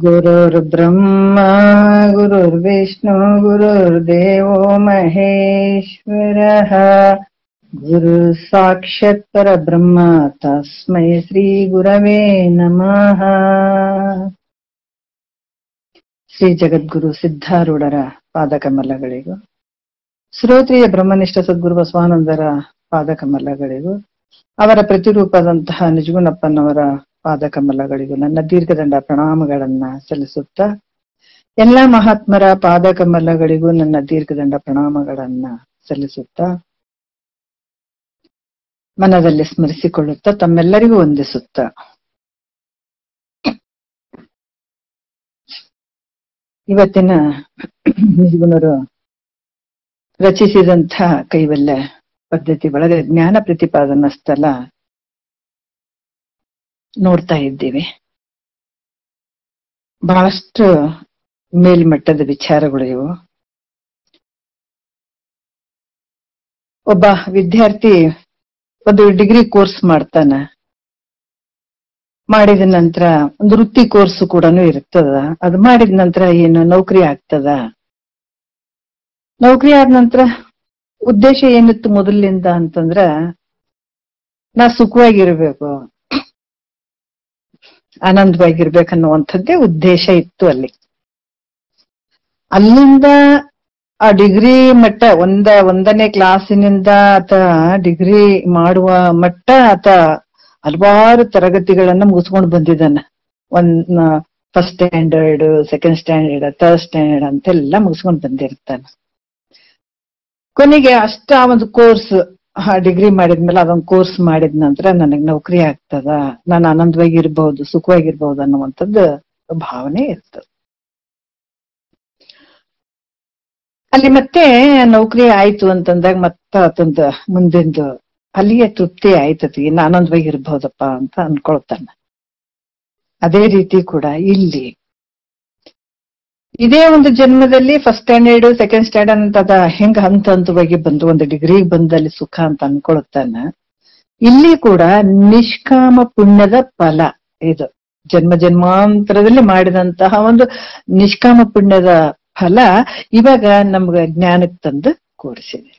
गुरुर्ब्रह्मा गुरुर्विष्णु गुरुर्देवो महेश्वरः गुरु साक्षात् परब्रह्म तस्मै श्री गुरवे नमः। ಶ್ರೀ ಜಗದ್ಗುರು ಸಿದ್ಧಾರೂಢರ ಪಾದಕಮಲಗಳಿಗೂ, ಶ್ರೋತ್ರಿಯ ಬ್ರಹ್ಮನಿಷ್ಠ ಸದ್ಗುರು ಬಸವಾನಂದರ ಪಾದಕಮಲಗಳಿಗೂ, ಅವರ ಪ್ರತಿರೂಪದಂತಹ ನಿಜಗುಣಪ್ಪನವರ ಪಾದಕಮಲಗಳಿಗೂ ನನ್ನ ದೀರ್ಘದಂಡ ಪ್ರಣಾಮಗಳನ್ನ ಸಲ್ಲಿಸುತ್ತಾ, ಎಲ್ಲಾ ಮಹಾತ್ಮರ ಪಾದಕಮಲಗಳಿಗೂ ನನ್ನ ದೀರ್ಘದಂಡ ಪ್ರಣಾಮಗಳನ್ನ ಸಲ್ಲಿಸುತ್ತಾ, ಮನದಲ್ಲಿ ಸ್ಮರಿಸಿಕೊಳ್ಳುತ್ತಾ, ತಮ್ಮೆಲ್ಲರಿಗೂ ವಂದಿಸುತ್ತಾ, ಇವತ್ತಿನ ನಿಜಗುಣರು ರಚಿಸಿದಂಥ ಕೈವಲ್ಯ ಪದ್ಧತಿ ಒಳಗೆ ಜ್ಞಾನ ಪ್ರತಿಪಾದನಾ ಸ್ಥಳ ನೋಡ್ತಾ ಇದ್ದೀವಿ. ಬಹಳಷ್ಟು ಮೇಲ್ಮಟ್ಟದ ವಿಚಾರಗಳು ಇವು. ಒಬ್ಬ ವಿದ್ಯಾರ್ಥಿ ಒಂದು ಡಿಗ್ರಿ ಕೋರ್ಸ್ ಮಾಡ್ತಾನ, ಮಾಡಿದ ನಂತರ ಒಂದು ವೃತ್ತಿ ಕೋರ್ಸ್ ಕೂಡ ಇರ್ತದ. ಅದು ಮಾಡಿದ ನಂತರ ಏನು ನೌಕರಿ ಆಗ್ತದ. ನೌಕರಿ ಆದ ನಂತರ ಉದ್ದೇಶ ಏನಿತ್ತು ಮೊದಲಿನಿಂದ ಅಂತಂದ್ರ, ನಾ ಸುಖವಾಗಿರ್ಬೇಕು, ಆನಂದವಾಗಿರ್ಬೇಕನ್ನುವಂಥದ್ದೇ ಉದ್ದೇಶ ಇತ್ತು ಅಲ್ಲಿ. ಅಲ್ಲಿಂದ ಆ ಡಿಗ್ರಿ ಮಟ್ಟ ಒಂದನೇ ಕ್ಲಾಸಿನಿಂದ ಆತ ಡಿಗ್ರಿ ಮಾಡುವ ಮಟ್ಟ ಆತ ಹಲವಾರು ತರಗತಿಗಳನ್ನ ಮುಗಿಸ್ಕೊಂಡು ಬಂದಿದ್ದಾನ. First standard, second standard, third standard ಅಂತೆಲ್ಲ ಮುಗಿಸ್ಕೊಂಡು ಬಂದಿರ್ತಾನ. ಕೊನೆಗೆ ಅಷ್ಟ ಒಂದು ಕೋರ್ಸ್ ಡಿಗ್ರಿ ಮಾಡಿದ್ಮೇಲೆ ಅದೊಂದು ಕೋರ್ಸ್ ಮಾಡಿದ ನಂತರ ನನಗ್ ನೌಕರಿ ಆಗ್ತದ, ನಾನು ಆನಂದವಾಗಿರ್ಬಹುದು, ಸುಖವಾಗಿರ್ಬಹುದು ಅನ್ನುವಂಥದ್ದು ಭಾವನೆ ಇರ್ತದೆ. ಅಲ್ಲಿ ಮತ್ತೆ ನೌಕರಿ ಆಯ್ತು ಅಂತಂದಾಗ ಮತ್ತ ಮುಂದಿಂದು ಅಲ್ಲಿಗೆ ತೃಪ್ತಿ ಆಯ್ತತಿ, ಇನ್ನು ಆನಂದವಾಗಿರ್ಬಹುದಪ್ಪ ಅಂತ ಅನ್ಕೊಳ್ತಾನ. ಅದೇ ರೀತಿ ಕೂಡ ಇಲ್ಲಿ ಇದೇ ಒಂದು ಜನ್ಮದಲ್ಲಿ ಫಸ್ಟ್ ಸ್ಟ್ಯಾಂಡರ್ಡ್, ಸೆಕೆಂಡ್ ಸ್ಟ್ಯಾಂಡರ್ಡ್ ಅಂತ ಅದ ಹೆಂಗ ಹಂತ ಹಂತವಾಗಿ ಬಂದು ಒಂದು ಡಿಗ್ರಿ ಬಂದಲ್ಲಿ ಸುಖ ಅಂತ ಅನ್ಕೊಳ್ತಾನ. ಇಲ್ಲಿ ಕೂಡ ನಿಷ್ಕಾಮ ಪುಣ್ಯದ ಫಲ ಇದು. ಜನ್ಮ ಜನ್ಮಾಂತರದಲ್ಲಿ ಮಾಡಿದಂತಹ ಒಂದು ನಿಷ್ಕಾಮ ಪುಣ್ಯದ ಫಲ ಇವಾಗ ನಮ್ಗ ಜ್ಞಾನಕ್ಕೆ ತಂದು ಕೂಡಿಸಿದೆ.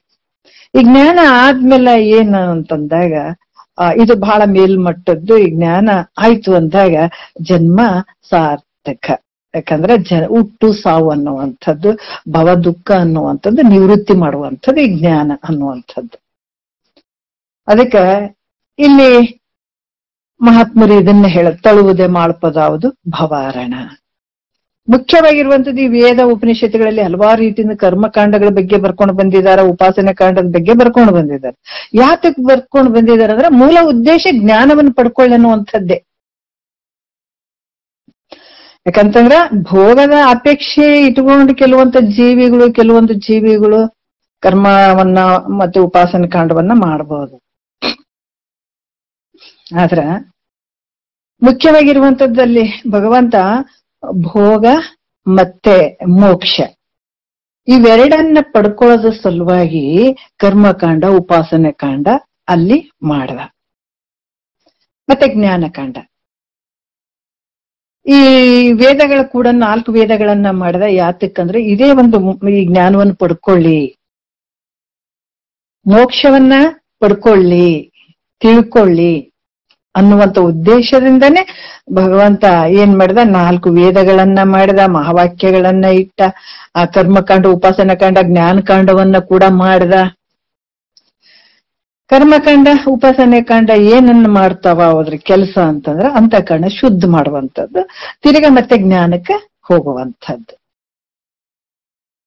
ಈ ಜ್ಞಾನ ಆದ್ಮೇಲೆ ಏನು ಅಂತಂದಾಗ, ಇದು ಬಹಳ ಮೇಲ್ಮಟ್ಟದ್ದು. ಈ ಜ್ಞಾನ ಆಯ್ತು ಅಂದಾಗ ಜನ್ಮ ಸಾರ್ಥಕ. ಯಾಕಂದ್ರೆ ಹುಟ್ಟು ಸಾವು ಅನ್ನುವಂಥದ್ದು, ಭವ ದುಃಖ ಅನ್ನುವಂಥದ್ದು ನಿವೃತ್ತಿ ಮಾಡುವಂಥದ್ದು ಈ ಜ್ಞಾನ ಅನ್ನುವಂಥದ್ದು. ಅದಕ್ಕೆ ಇಲ್ಲಿ ಮಹಾತ್ಮರು ಇದನ್ನ ತಳುವುದೇ ಮಾಡ್ಪದಾವುದು ಭವಾರಣ. ಮುಖ್ಯವಾಗಿರುವಂತದ್ದು ಈ ವೇದ ಉಪನಿಷತ್ತುಗಳಲ್ಲಿ ಹಲವಾರು ರೀತಿಯಿಂದ ಕರ್ಮಕಾಂಡಗಳ ಬಗ್ಗೆ ಬರ್ಕೊಂಡು ಬಂದಿದ್ದಾರೆ, ಉಪಾಸನೆ ಕಾಂಡದ ಬಗ್ಗೆ ಬರ್ಕೊಂಡು ಬಂದಿದ್ದಾರೆ. ಯಾತಕ್ ಬರ್ಕೊಂಡು ಬಂದಿದ್ದಾರೆ ಅಂದ್ರೆ ಮೂಲ ಉದ್ದೇಶ ಜ್ಞಾನವನ್ನು ಪಡ್ಕೊಳ್ಳಿ ಅನ್ನುವಂಥದ್ದೇ. ಯಾಕಂತಂದ್ರ ಭೋಗದ ಅಪೇಕ್ಷೆ ಇಟ್ಕೊಂಡು ಕೆಲವೊಂದು ಜೀವಿಗಳು ಕರ್ಮವನ್ನ ಮತ್ತೆ ಉಪಾಸನೆ ಕಾಂಡವನ್ನ ಮಾಡಬಹುದು. ಆದ್ರ ಮುಖ್ಯವಾಗಿರುವಂತದ್ದಲ್ಲಿ ಭಗವಂತ ಭೋಗ ಮತ್ತೆ ಮೋಕ್ಷ ಇವೆರಡನ್ನ ಪಡ್ಕೊಳ್ಳೋದ್ರ ಸಲುವಾಗಿ ಕರ್ಮಕಾಂಡ, ಉಪಾಸನೆ ಕಾಂಡ ಅಲ್ಲಿ ಮಾಡ್ದ. ಮತ್ತೆ ಜ್ಞಾನಕಾಂಡ, ಈ ವೇದಗಳ ಕೂಡ 4 ವೇದಗಳನ್ನ ಮಾಡ್ದ. ಯಾತಕ್ಕಂದ್ರೆ ಇದೇ ಒಂದು ಈ ಜ್ಞಾನವನ್ನು ಪಡ್ಕೊಳ್ಳಿ, ಮೋಕ್ಷವನ್ನ ಪಡ್ಕೊಳ್ಳಿ, ತಿಳ್ಕೊಳ್ಳಿ ಅನ್ನುವಂತ ಉದ್ದೇಶದಿಂದನೇ ಭಗವಂತ ಏನ್ ಮಾಡ್ದ, 4 ವೇದಗಳನ್ನ ಮಾಡಿದ, ಮಹಾವಾಕ್ಯಗಳನ್ನ ಇಟ್ಟ, ಆ ಕರ್ಮಕಾಂಡ, ಉಪಾಸನ ಕಾಂಡ, ಜ್ಞಾನಕಾಂಡವನ್ನ ಕೂಡ ಮಾಡ್ದ. ಕರ್ಮಕಾಂಡ, ಉಪಾಸನೆ ಕಾಂಡ ಏನನ್ನ ಮಾಡ್ತಾವ ಅದ್ರ ಕೆಲಸ ಅಂತಂದ್ರ ಅಂತಃಕರಣ ಶುದ್ಧ ಮಾಡುವಂಥದ್ದು, ತಿರ್ಗ ಮತ್ತೆ ಜ್ಞಾನಕ್ಕೆ ಹೋಗುವಂಥದ್ದು.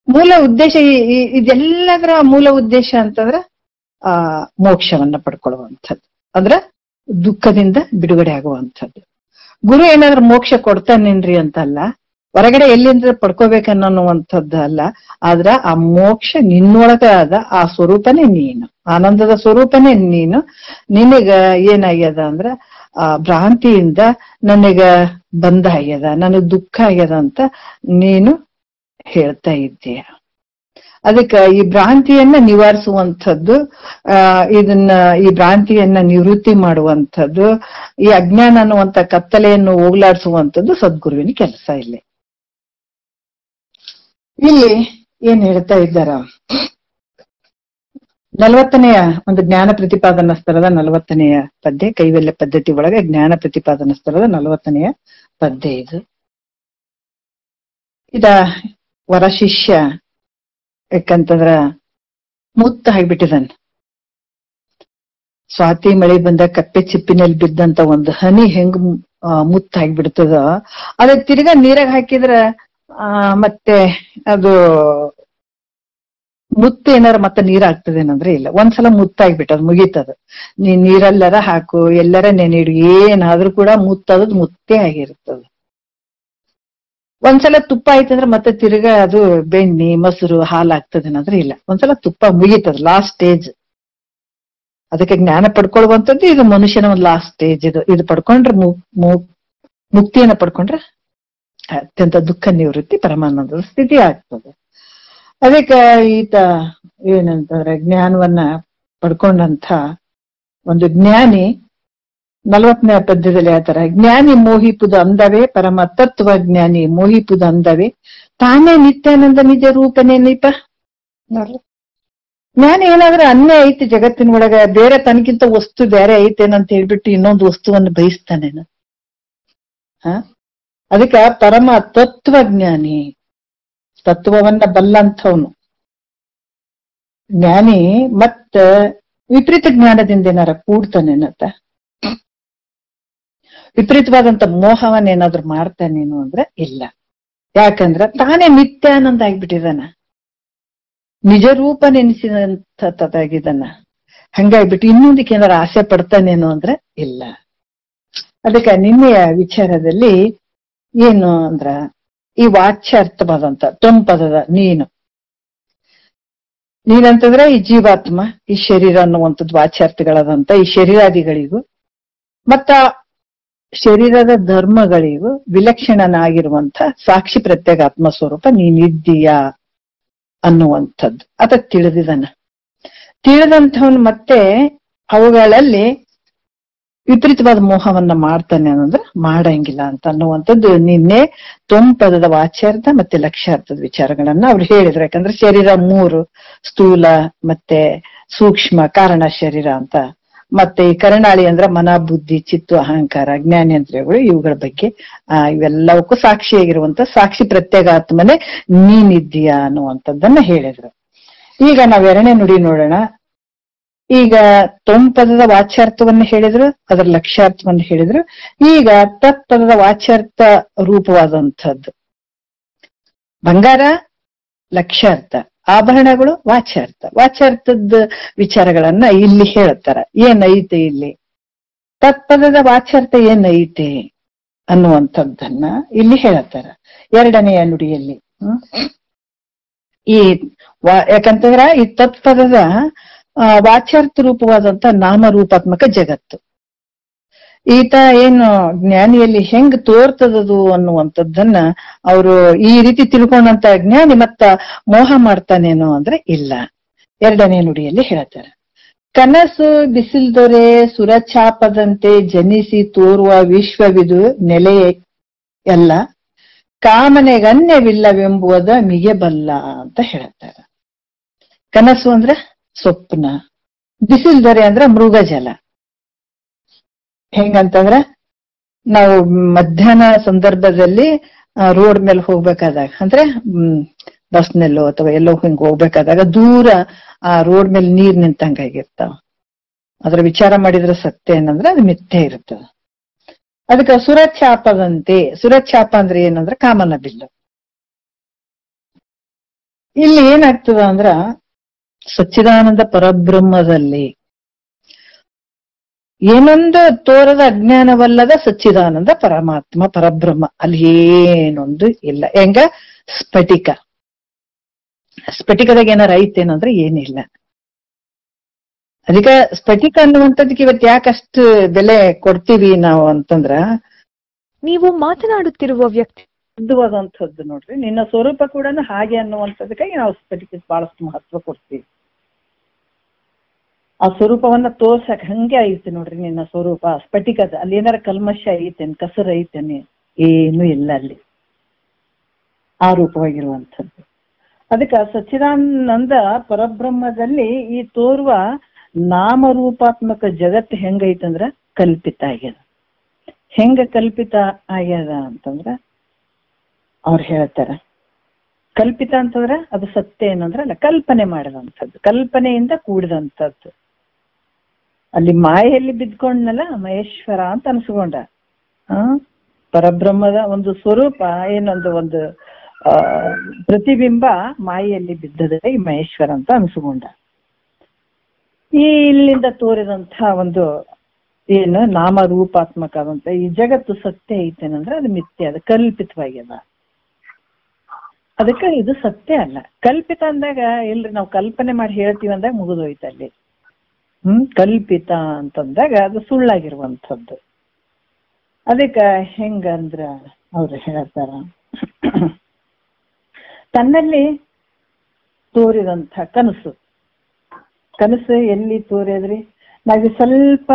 ಮೂಲ ಉದ್ದೇಶ ಇದೆಲ್ಲದರ ಮೂಲ ಉದ್ದೇಶ ಅಂತಂದ್ರ ಮೋಕ್ಷವನ್ನ ಪಡ್ಕೊಳ್ಳುವಂಥದ್ದು, ಅಂದ್ರ ದುಃಖದಿಂದ ಬಿಡುಗಡೆ ಆಗುವಂಥದ್ದು. ಗುರು ಏನಾದ್ರೂ ಮೋಕ್ಷ ಕೊಡ್ತಾನೇನ್ರಿ ಅಂತಲ್ಲ, ಹೊರಗಡೆ ಎಲ್ಲಿಂದ ಪಡ್ಕೋಬೇಕನ್ನುವಂಥದ್ದು ಅಲ್ಲ. ಆದ್ರ ಆ ಮೋಕ್ಷ ನಿನ್ನೊಳಗ ಅದ, ಆ ಸ್ವರೂಪನೇ ನೀನು, ಆನಂದದ ಸ್ವರೂಪನೇ ನೀನು. ನಿನಗ ಏನಾಗ್ಯದ ಅಂದ್ರ ಆ ಭ್ರಾಂತಿಯಿಂದ ನನಗ ಬಂಧ ಆಗ್ಯದ, ನನಗ್ ದುಃಖ ಆಗ್ಯದ ಅಂತ ನೀನು ಹೇಳ್ತಾ ಇದ್ದೀಯ. ಅದಕ್ಕೆ ಈ ಭ್ರಾಂತಿಯನ್ನ ನಿವಾರಿಸುವಂಥದ್ದು, ಈ ಭ್ರಾಂತಿಯನ್ನ ನಿವೃತ್ತಿ ಮಾಡುವಂಥದ್ದು, ಈ ಅಜ್ಞಾನ ಅನ್ನುವಂಥ ಕತ್ತಲೆಯನ್ನು ಹೋಗ್ಲಾಡಿಸುವಂಥದ್ದು ಸದ್ಗುರುವಿನ ಕೆಲಸ. ಇಲ್ಲಿ ಏನ್ ಹೇಳ್ತಾ ಇದ್ದಾರ, 40ನೆಯ ಒಂದು ಜ್ಞಾನ ಪ್ರತಿಪಾದನಾ ಸ್ತರದ 40ನೆಯ ಪದ್ಯ, ಕೈವಲ್ಯ ಪದ್ಧತಿ ಒಳಗೆ ಜ್ಞಾನ ಪ್ರತಿಪಾದನಾ ಸ್ತರದ 40ನೆಯ ಪದ್ಯ ಇದ ವರ ಶಿಷ್ಯ ಯಾಕಂತಂದ್ರ ಮುತ್ತ ಆಗ್ಬಿಟ್ಟಿದನ್. ಸ್ವಾತಿ ಮಳೆ ಬಂದ ಕಪ್ಪೆ ಚಿಪ್ಪಿನಲ್ಲಿ ಬಿದ್ದಂತ ಒಂದು ಹನಿ ಹೆಂಗ್ ಮುತ್ತ ಆಗ್ಬಿಡ್ತದ, ಅದಕ್ಕೆ ತಿರ್ಗಾ ನೀರಾಗ ಹಾಕಿದ್ರ ಮತ್ತೆ ಅದು ಮುತ್ತು ಏನಾರ ಮತ್ತೆ ನೀರಾಗ್ತದೇನಂದ್ರೆ ಇಲ್ಲ. ಒಂದ್ಸಲ ಮುತ್ತಾಗ್ಬಿಟ್ಟದ, ಮುಗೀತದ. ನೀರೆಲ್ಲರ ಹಾಕು, ಎಲ್ಲರ ನೆನೆಯಿಡು, ಏನಾದ್ರೂ ಕೂಡ ಮುತ್ತದ್ ಮುತ್ತೇ ಆಗಿರ್ತದ. ಒಂದ್ಸಲ ತುಪ್ಪ ಆಯ್ತಂದ್ರೆ ಮತ್ತೆ ತಿರ್ಗಾ ಅದು ಬೆಣ್ಣೆ ಮೊಸರು ಹಾಲಾಗ್ತದೇನಂದ್ರೆ ಇಲ್ಲ. ಒಂದ್ಸಲ ತುಪ್ಪ ಮುಗೀತದ, ಲಾಸ್ಟ್ ಸ್ಟೇಜ್. ಅದಕ್ಕೆ ಜ್ಞಾನ ಪಡ್ಕೊಳ್ಳುವಂಥದ್ದು ಇದು ಮನುಷ್ಯನ ಒಂದು ಲಾಸ್ಟ್ ಸ್ಟೇಜ್. ಇದು ಪಡ್ಕೊಂಡ್ರೆ ಮುಕ್ತಿಯನ್ನ ಪಡ್ಕೊಂಡ್ರೆ ಅತ್ಯಂತ ದುಃಖ ನಿವೃತ್ತಿ, ಪರಮಾನಂದದ ಸ್ಥಿತಿ ಆಗ್ತದೆ. ಅದಕ್ಕೆ ಈತ ಏನಂತಂದ್ರೆ ಜ್ಞಾನವನ್ನ ಪಡ್ಕೊಂಡಂತ ಒಂದು ಜ್ಞಾನಿ 40ನೇ ಪದ್ಯದಲ್ಲಿ ಹೇಳ್ತಾರ, ಜ್ಞಾನಿ ಮೋಹಿಪುದು ಅಂದವೇ ಪರಮ ತತ್ವ ಜ್ಞಾನಿ ಮೋಹಿಪುದು ಅಂದವೇ ತಾನೇ ನಿತ್ಯಾನಂದ ನಿಜ ರೂಪನೇನೀಪ. ಜ್ಞಾನಿ ಏನಾದ್ರೂ ಅನ್ಯ ಐತಿ ಜಗತ್ತಿನ ಒಳಗ, ಬೇರೆ ತನಗಿಂತ ವಸ್ತು ಬೇರೆ ಐತೇನಂತ ಹೇಳ್ಬಿಟ್ಟು ಇನ್ನೊಂದು ವಸ್ತುವನ್ನು ಬಯಸ್ತಾನೇನ? ಅದಕ್ಕೆ ಪರಮ ತತ್ವಜ್ಞಾನಿ, ತತ್ವವನ್ನ ಬಲ್ಲಂಥವನು ಜ್ಞಾನಿ. ಮತ್ತ ವಿಪರೀತ ಜ್ಞಾನದಿಂದ ಏನಾರ ಕೂಡ್ತಾನೇನತ್ತ, ವಿಪರೀತವಾದಂತ ಮೋಹವನ್ನೇನಾದ್ರೂ ಮಾಡ್ತಾನೇನು ಅಂದ್ರೆ ಇಲ್ಲ. ಯಾಕಂದ್ರ ತಾನೇ ನಿತ್ಯಾನಂದ ಆಗ್ಬಿಟ್ಟಿದಾನ, ನಿಜ ರೂಪ ನೆನೆಸಿದಂತಾಗಿದ್ದಾನ. ಹಂಗಾಗ್ಬಿಟ್ಟು ಇನ್ನೊಂದಕ್ಕೆ ಏನಾರ ಆಸೆ ಪಡ್ತಾನೇನು ಅಂದ್ರೆ ಇಲ್ಲ. ಅದಕ್ಕೆ ನಿನ್ನೆಯ ವಿಚಾರದಲ್ಲಿ ಏನು ಅಂದ್ರ, ಈ ವಾಚ್ಯಾರ್ಥವಾದಂತ ತೊಂಪದದ ನೀನಂತಂದ್ರೆ ಈ ಜೀವಾತ್ಮ, ಈ ಶರೀರ ಅನ್ನುವಂಥದ್ದು ವಾಚ್ಯಾರ್ಥಗಳಾದಂತ ಈ ಶರೀರಾದಿಗಳಿಗೂ ಮತ್ತ ಶರೀರದ ಧರ್ಮಗಳಿಗೂ ವಿಲಕ್ಷಣನಾಗಿರುವಂತ ಸಾಕ್ಷಿ ಪ್ರತ್ಯೇಕ ಆತ್ಮ ಸ್ವರೂಪ ನೀನಿದ್ದೀಯಾ ಅನ್ನುವಂಥದ್ದು ಅದ ತಿಳಿದಂಥವನು ಮತ್ತೆ ಅವುಗಳಲ್ಲಿ ವಿಪರೀತವಾದ ಮೋಹವನ್ನ ಮಾಡ್ತಾನೆ ಅನ್ನೋದ್ರೆ ಮಾಡಂಗಿಲ್ಲ ಅಂತ ಅನ್ನುವಂಥದ್ದು ನಿನ್ನೆ ತೊಂಪದದ ವಾಚ್ಯಾರ್ಥ ಮತ್ತೆ ಲಕ್ಷ್ಯಾರ್ಥದ ವಿಚಾರಗಳನ್ನ ಅವ್ರು ಹೇಳಿದ್ರು. ಯಾಕಂದ್ರೆ ಶರೀರ 3 ಸ್ಥೂಲ ಮತ್ತೆ ಸೂಕ್ಷ್ಮ ಕಾರಣ ಶರೀರ ಅಂತ, ಮತ್ತೆ ಈ ಕರ್ಣಾಳಿ ಅಂದ್ರೆ ಮನ ಬುದ್ಧಿ ಚಿತ್ತು ಅಹಂಕಾರ ಜ್ಞಾನೇಂದ್ರಿಯಗಳು, ಇವುಗಳ ಬಗ್ಗೆ ಇವೆಲ್ಲವಕ್ಕೂ ಸಾಕ್ಷಿಯಾಗಿರುವಂತ ಸಾಕ್ಷಿ ಪ್ರತ್ಯೇಗಾತ್ಮನೆ ನೀನಿದ್ದೀಯಾ ಅನ್ನುವಂಥದ್ದನ್ನ ಹೇಳಿದ್ರು. ಈಗ ನಾವ್ 2ನೇ ನುಡಿ ನೋಡೋಣ. ಈಗ ತೊಂಪದದ ವಾಚ್ಯಾರ್ಥವನ್ನು ಹೇಳಿದ್ರು, ಅದರ ಲಕ್ಷ್ಯಾರ್ಥವನ್ನು ಹೇಳಿದ್ರು. ಈಗ ತತ್ಪದದ ವಾಚ್ಯಾರ್ಥ ರೂಪವಾದಂಥದ್ದು ಬಂಗಾರ ಲಕ್ಷ್ಯಾರ್ಥ, ಆಭರಣಗಳು ವಾಚ್ಯಾರ್ಥದ ವಿಚಾರಗಳನ್ನ ಇಲ್ಲಿ ಹೇಳ್ತಾರ. ಏನೈತೆ ಇಲ್ಲಿ ತತ್ಪದದ ವಾಚ್ಯಾರ್ಥ ಏನೈತೆ ಅನ್ನುವಂಥದ್ದನ್ನ ಇಲ್ಲಿ ಹೇಳ್ತಾರ 2ನೆಯ ನುಡಿಯಲ್ಲಿ. ಯಾಕಂತಂದ್ರ ಈ ತತ್ಪದದ ವಾಚ್ಯಾರ್ಥ ರೂಪವಾದಂತ ನಾಮರೂಪಾತ್ಮಕ ಜಗತ್ತು ಈತ ಏನು ಜ್ಞಾನಿಯಲ್ಲಿ ಹೆಂಗ್ ತೋರ್ತದದು ಅನ್ನುವಂಥದ್ದನ್ನ ಅವರು ಈ ರೀತಿ ತಿಳ್ಕೊಂಡಂತ ಜ್ಞಾನಿ ಮತ್ತ ಮೋಹ ಮಾಡ್ತಾನೇನೋ ಅಂದ್ರೆ ಇಲ್ಲ. 2ನೇ ನುಡಿಯಲ್ಲಿ ಹೇಳ್ತಾರೆ, ಕನಸು ಬಿಸಿಲ್ದೊರೆ ಸುರಛಾಪದಂತೆ ಜನಿಸಿ ತೋರುವ ವಿಶ್ವವಿದು ನೆಲೆ ಎಲ್ಲ ಕಾಮನೆಗನ್ಯವಿಲ್ಲವೆಂಬುದ ಮಿಗೆಬಲ್ಲ ಅಂತ ಹೇಳ್ತಾರ. ಕನಸು ಅಂದ್ರೆ ಸ್ವಪ್ನ, ಬಿಸಿಲ್ದೊರೆ ಅಂದ್ರೆ ಮೃಗಜಲ. ಹೆಂಗಂತಂದ್ರ ನಾವು ಮಧ್ಯಾಹ್ನ ಸಂದರ್ಭದಲ್ಲಿ ರೋಡ್ ಮೇಲೆ ಹೋಗ್ಬೇಕಾದಾಗ ಅಂದ್ರೆ ಬಸ್ನಲ್ಲೋ ಅಥವಾ ಎಲ್ಲೋ ಹಿಂಗ್ ಹೋಗ್ಬೇಕಾದಾಗ ದೂರ ಆ ರೋಡ್ ಮೇಲೆ ನೀರ್ ನಿಂತಂಗಾಗಿರ್ತಾವ. ಅದ್ರ ವಿಚಾರ ಮಾಡಿದ್ರೆ ಸತ್ಯ ಏನಂದ್ರೆ ಅದು ಮಿಥ್ಯೆ ಇರ್ತದ. ಅದಕ್ಕೆ ಸುರಛಾಪದಂತೆ, ಸುರಛಾಪ ಅಂದ್ರೆ ಏನಂದ್ರೆ ಕಾಮನ ಬಿಲ್ಲು. ಇಲ್ಲಿ ಏನಾಗ್ತದ ಅಂದ್ರ ಸಚ್ಚಿದಾನಂದ ಪರಬ್ರಹ್ಮದಲ್ಲಿ ಏನೊಂದು ತೋರದ ಅಜ್ಞಾನವಲ್ಲದ ಸಚ್ಚಿದಾನಂದ ಪರಮಾತ್ಮ ಪರಬ್ರಹ್ಮ, ಅಲ್ಲಿ ಏನೊಂದು ಇಲ್ಲ. ಹೆಂಗ ಸ್ಫಟಿಕದಾಗ ಏನಾರ ಐತೇನಂದ್ರೆ ಏನಿಲ್ಲ. ಅದಕ್ಕೆ ಸ್ಫಟಿಕ ಅನ್ನುವಂಥದ್ದಕ್ಕೆ ಇವತ್ತು ಯಾಕಷ್ಟು ಬೆಲೆ ಕೊಡ್ತೀವಿ ನಾವು ಅಂತಂದ್ರ, ನೀವು ಮಾತನಾಡುತ್ತಿರುವ ವ್ಯಕ್ತಿ ಶುದ್ಧವಾದಂಥದ್ದು ನೋಡ್ರಿ. ನಿನ್ನ ಸ್ವರೂಪ ಕೂಡ ಹಾಗೆ ಅನ್ನುವಂಥದ್ದಕ್ಕಾಗಿ ನಾವು ಸ್ಫಟಿಕ ಬಹಳಷ್ಟು ಮಹತ್ವ ಕೊಡ್ತೀವಿ. ಆ ಸ್ವರೂಪವನ್ನ ತೋರ್ಸಕ್ ಹಂಗೆ ಐತಿ ನೋಡ್ರಿ ನಿನ್ನ ಸ್ವರೂಪ ಸ್ಫಟಿಕದ. ಅಲ್ಲಿ ಏನಾರ ಕಲ್ಮಶ ಐತೇನೆ, ಕಸರು ಐತೇನೆ? ಏನು ಇಲ್ಲ ಅಲ್ಲಿ. ಆ ರೂಪವಾಗಿರುವಂಥದ್ದು. ಅದಕ್ಕೆ ಸಚ್ಚಿದಾನಂದ ಪರಬ್ರಹ್ಮದಲ್ಲಿ ಈ ತೋರುವ ನಾಮರೂಪಾತ್ಮಕ ಜಗತ್ತು ಹೆಂಗೈತಂದ್ರ ಕಲ್ಪಿತ ಆಗ್ಯದ. ಹೆಂಗ ಕಲ್ಪಿತ ಆಗ್ಯದ ಅಂತಂದ್ರ ಅವ್ರು ಹೇಳ್ತಾರ, ಕಲ್ಪಿತ ಅಂತಂದ್ರ ಅದು ಸತ್ಯ ಏನಂದ್ರ ಅಲ್ಲ, ಕಲ್ಪನೆ ಮಾಡಿದಂಥದ್ದು, ಕಲ್ಪನೆಯಿಂದ ಕೂಡಿದಂಥದ್ದು. ಅಲ್ಲಿ ಮಾಯೆಯಲ್ಲಿ ಬಿದ್ಕೊಂಡ್ನಲ್ಲ ಮಹೇಶ್ವರ ಅಂತ ಅನ್ಸ್ಕೊಂಡ. ಪರಬ್ರಹ್ಮದ ಒಂದು ಸ್ವರೂಪ ಒಂದು ಪ್ರತಿಬಿಂಬ ಮಾಯೆಯಲ್ಲಿ ಬಿದ್ದದೆ ಈ ಮಹೇಶ್ವರ ಅಂತ ಅನ್ಸ್ಕೊಂಡ. ಈ ಇಲ್ಲಿಂದ ತೋರಿದಂಥ ಒಂದು ಏನು ನಾಮರೂಪಾತ್ಮಕ ಆದಂತ ಈ ಜಗತ್ತು ಸತ್ಯ ಐತೇನಂದ್ರೆ ಅದು ಮಿಥ್ಯೆ, ಅದು ಕಲ್ಪಿತವಾಗ್ಯದ. ಅದಕ್ಕೆ ಇದು ಸತ್ಯ ಅಲ್ಲ. ಕಲ್ಪಿತ ಅಂದಾಗ ಇಲ್ರಿ ನಾವು ಕಲ್ಪನೆ ಮಾಡಿ ಹೇಳ್ತೀವಿ ಅಂದಾಗ ಮುಗಿದೋಯ್ತು ಅಲ್ಲಿ. ಕಲ್ಪಿತ ಅಂತಂದಾಗ ಅದು ಸುಳ್ಳಾಗಿರುವಂಥದ್ದು. ಅದಕ್ಕೆ ಹೆಂಗಂದ್ರ ಅವ್ರು ಹೇಳ್ತಾರ, ತನ್ನಲ್ಲಿ ತೋರಿದಂಥ ಕನಸು ಎಲ್ಲಿ ತೋರಿದ್ರಿ? ನಾವು ಸ್ವಲ್ಪ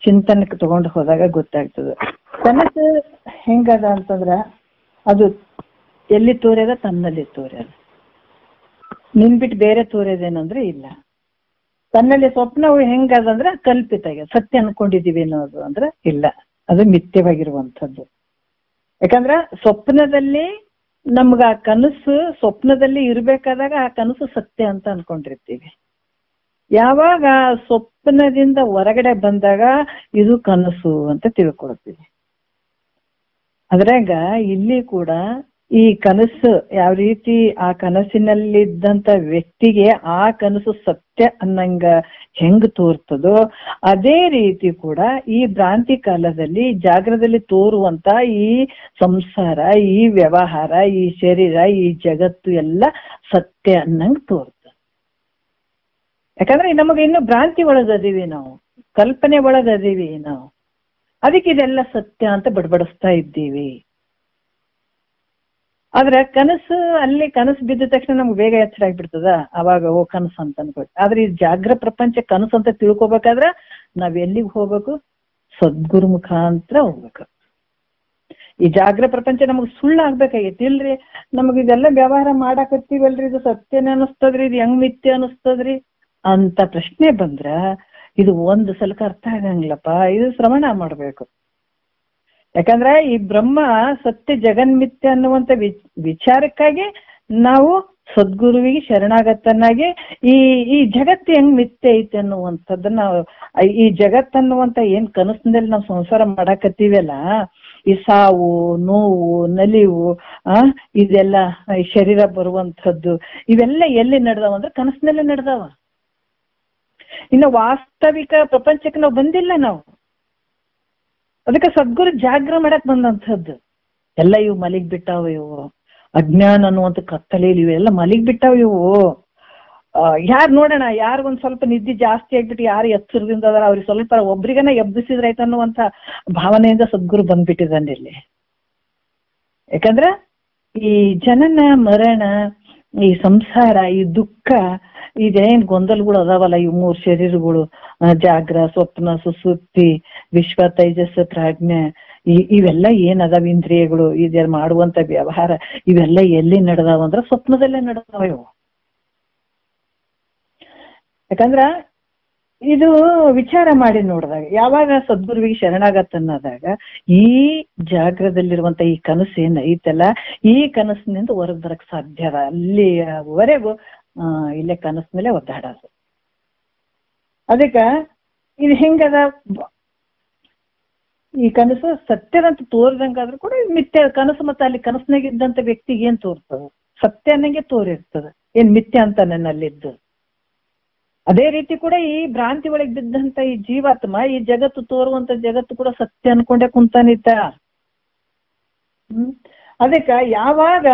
ಚಿಂತನಕ್ಕೆ ತಗೊಂಡು ಹೋದಾಗ ಗೊತ್ತಾಗ್ತದೆ. ಕನಸು ಹೆಂಗದ ಅಂತಂದ್ರ ಅದು ಎಲ್ಲಿ ತೋರ್ಯದ? ತನ್ನಲ್ಲಿ ತೋರ್ಯದ. ನಿನ್ಬಿಟ್ಟು ಬೇರೆ ತೋರ್ಯದೇನಂದ್ರೆ ಇಲ್ಲ. ತನ್ನಲ್ಲಿ ಸ್ವಪ್ನವು ಹೆಂಗದಂದ್ರೆ ಕಲ್ಪಿತ ಆಗ್ಯದ. ಸತ್ಯ ಅನ್ಕೊಂಡಿದೀವಿ ಅನ್ನೋದು ಅಂದ್ರೆ ಇಲ್ಲ, ಅದು ಮಿಥ್ಯವಾಗಿರುವಂಥದ್ದು. ಯಾಕಂದ್ರ ಸ್ವಪ್ನದಲ್ಲಿ ನಮ್ಗ ಆ ಕನಸು ಸ್ವಪ್ನದಲ್ಲಿ ಇರ್ಬೇಕಾದಾಗ ಆ ಕನಸು ಸತ್ಯ ಅಂತ ಅನ್ಕೊಂಡಿರ್ತೀವಿ. ಯಾವಾಗ ಸ್ವಪ್ನದಿಂದ ಹೊರಗಡೆ ಬಂದಾಗ ಇದು ಕನಸು ಅಂತ ತಿಳ್ಕೊಳ್ತೀವಿ. ಅದ್ರಾಗ ಇಲ್ಲಿ ಕೂಡ ಈ ಕನಸು ಯಾವ ರೀತಿ ಆ ಕನಸಿನಲ್ಲಿದ್ದಂತ ವ್ಯಕ್ತಿಗೆ ಆ ಕನಸು ಸತ್ಯ ಅನ್ನಂಗ ಹೆಂಗ್ ತೋರ್ತದೋ ಅದೇ ರೀತಿ ಕೂಡ ಈ ಭ್ರಾಂತಿ ಕಾಲದಲ್ಲಿ ಜಾಗ್ರದಲ್ಲಿ ತೋರುವಂತ ಈ ಸಂಸಾರ, ಈ ವ್ಯವಹಾರ, ಈ ಶರೀರ, ಈ ಜಗತ್ತು ಎಲ್ಲ ಸತ್ಯ ಅನ್ನಂಗ್ ತೋರ್ತದೆ. ಯಾಕಂದ್ರೆ ನಮಗೆ ಇನ್ನು ಭ್ರಾಂತಿ ಒಳಗದೀವಿ, ನಾವು ಕಲ್ಪನೆ ಒಳಗದೀವಿ ನಾವು. ಅದಕ್ಕೆ ಇದೆಲ್ಲ ಸತ್ಯ ಅಂತ ಬಡಬಡಿಸ್ತಾ ಇದ್ದೀವಿ. ಆದ್ರೆ ಕನಸು ಅಲ್ಲಿ ಕನಸು ಬಿದ್ದ ತಕ್ಷಣ ನಮ್ಗೆ ಬೇಗ ಎಚ್ಚರ ಆಗ್ಬಿಡ್ತದ, ಅವಾಗ ಕನಸು ಅಂತ ಅನ್ಕೊಳ್ತೀವಿ. ಆದ್ರೆ ಈ ಜಾಗ್ರ ಪ್ರಪಂಚ ಕನಸು ಅಂತ ತಿಳ್ಕೊಬೇಕಾದ್ರ ನಾವ್ ಎಲ್ಲಿಗೆ ಹೋಗ್ಬೇಕು? ಸದ್ಗುರು ಮುಖಾಂತರ ಹೋಗ್ಬೇಕು. ಈ ಜಾಗ್ರ ಪ್ರಪಂಚ ನಮಗ್ ಸುಳ್ಳು ಆಗ್ಬೇಕಾಗೈತಿ. ಇಲ್ರಿ ನಮಗ್ ಇದೆಲ್ಲ ವ್ಯವಹಾರ ಮಾಡಾಕತ್ತೀವಲ್ರಿ, ಇದು ಸತ್ಯನೇ ಅನಿಸ್ತದ್ರಿ, ಇದು ಹೆಂಗ್ ಮಿಥ್ಯೆ ಅನಿಸ್ತದ್ರಿ ಅಂತ ಪ್ರಶ್ನೆ ಬಂದ್ರ ಇದು ಒಂದು ಸಲಕ ಅರ್ಥ ಆಗಂಗಿಲ್ಲಪ್ಪ, ಇದು ಶ್ರವಣ ಮಾಡ್ಬೇಕು. ಯಾಕಂದ್ರೆ ಈ ಬ್ರಹ್ಮ ಸತ್ಯ ಜಗನ್ಮಿಥ್ಯ ಅನ್ನುವಂತ ವಿಚಾರಕ್ಕಾಗಿ ನಾವು ಸದ್ಗುರುವಿಗೆ ಶರಣಾಗತನಾಗಿ ಈ ಜಗತ್ತು ಹೆಂಗ್ ಮಿಥ್ಯೆ ಐತೆ ಅನ್ನುವಂಥದ್ದನ್ನ, ಈ ಜಗತ್ತನ್ನುವಂತ ಏನ್ ಕನಸಿನಲ್ಲಿ ನಾವು ಸಂಸಾರ ಮಾಡಾಕತ್ತೀವಲ್ಲ, ಈ ಸಾವು, ನೋವು, ನಲಿವು, ಇದೆಲ್ಲ ಈ ಶರೀರ ಬರುವಂಥದ್ದು ಇವೆಲ್ಲ ಎಲ್ಲಿ ನಡೆದಾವ ಅಂದ್ರೆ ಕನಸಿನಲ್ಲೇ ನಡೆದಾವ. ಇನ್ನು ವಾಸ್ತವಿಕ ಪ್ರಪಂಚಕ್ಕೆ ನಾವು ಬಂದಿಲ್ಲ ನಾವು. ಅದಕ್ಕೆ ಸದ್ಗುರು ಜಾಗ್ರ ಮಾಡಕ್ ಬಂದಂಥದ್ದು. ಎಲ್ಲ ಇವು ಮಲಿಗ್ ಬಿಟ್ಟಾವ, ಇವು ಅಜ್ಞಾನ ಅನ್ನುವಂಥ ಕತ್ತಲೆಯಲ್ಲಿ ಇವೆಲ್ಲ ಮಲಿಗ್ ಬಿಟ್ಟಾವ ಇವು. ಯಾರು ನೋಡೋಣ, ಯಾರಿಗೊಂದ್ ಸ್ವಲ್ಪ ನಿದ್ದೆ ಜಾಸ್ತಿ ಆಗ್ಬಿಟ್ಟು ಯಾರು ಎಚ್ಚರದಿಂದ ಅದಾರ ಅವ್ರಿಗೆ ಸ್ವಲ್ಪ ಒಬ್ರಿಗನ ಎಬ್ಬಿಸಿದ್ರಾಯ್ತು ಅನ್ನುವಂಥ ಭಾವನೆಯಿಂದ ಸದ್ಗುರು ಬಂದ್ಬಿಟ್ಟಿದ್ದಾನೆ ಇಲ್ಲಿ. ಯಾಕಂದ್ರ ಈ ಜನನ ಮರಣ, ಈ ಸಂಸಾರ, ಈ ದುಃಖ, ಇದೇನ್ ಗೊಂದಲಗಳು ಅದಾವಲ್ಲ, ಈ ಮೂರು ಶರೀರಗಳು ಜಾಗ್ರ, ಸ್ವಪ್ನ, ಸುಸುಪ್ತಿ, ವಿಶ್ವ, ತೈಜಸ್, ಪ್ರಾಜ್ಞೆ, ಇವೆಲ್ಲ ಏನ್ ಅದಾವ ಇಂದ್ರಿಯಗಳು, ಇದ ಮಾಡುವಂತ ವ್ಯವಹಾರ ಇವೆಲ್ಲ ಎಲ್ಲಿ ನಡೆದಾವ ಅಂದ್ರ ಸ್ವಪ್ನದಲ್ಲೇ ನಡೆದಾವ ಇವು. ಯಾಕಂದ್ರ ಇದು ವಿಚಾರ ಮಾಡಿ ನೋಡಿದಾಗ, ಯಾವಾಗ ಸದ್ಗುರುವಿಗೆ ಶರಣಾಗತನಾದಾಗ ಈ ಜಾಗ್ರದಲ್ಲಿರುವಂತ ಈ ಕನಸು ಏನ್ ಐತಲ್ಲ, ಈ ಕನಸಿನಿಂದ ಹೊರಗ್ ಬರಕ್ ಸಾಧ್ಯ ಅದ. ಅಲ್ಲಿವರೆಗೂ ಇಲ್ಲೇ ಕನಸಿನಲ್ಲೇ ಒದ್ದಾಡೋದು. ಅದಕ್ಕ ಇದು ಹೆಂಗದ, ಈ ಕನಸು ಸತ್ಯದಂತ ತೋರಿದಂಗಾದ್ರೂ ಕೂಡ ಮಿಥ್ಯ ಕನಸು. ಮತ್ತೆ ಅಲ್ಲಿ ಕನಸಿನಾಗ ಇದ್ದಂತ ವ್ಯಕ್ತಿಗೆ ಏನ್ ತೋರ್ತದ? ಸತ್ಯ ಅನ್ನಂಗೆ ತೋರಿರ್ತದ, ಏನ್ ಮಿಥ್ಯ ಅಂತ ನನ್ನಲ್ಲಿದ್ದು. ಅದೇ ರೀತಿ ಕೂಡ ಈ ಭ್ರಾಂತಿ ಒಳಗೆ ಬಿದ್ದಂತ ಈ ಜೀವಾತ್ಮ, ಈ ಜಗತ್ತು ತೋರುವಂತ ಜಗತ್ತು ಕೂಡ ಸತ್ಯ ಅನ್ಕೊಂಡೆ ಕುಂತಾನಿದ್ದ. ಅದಕ್ಕ ಯಾವಾಗ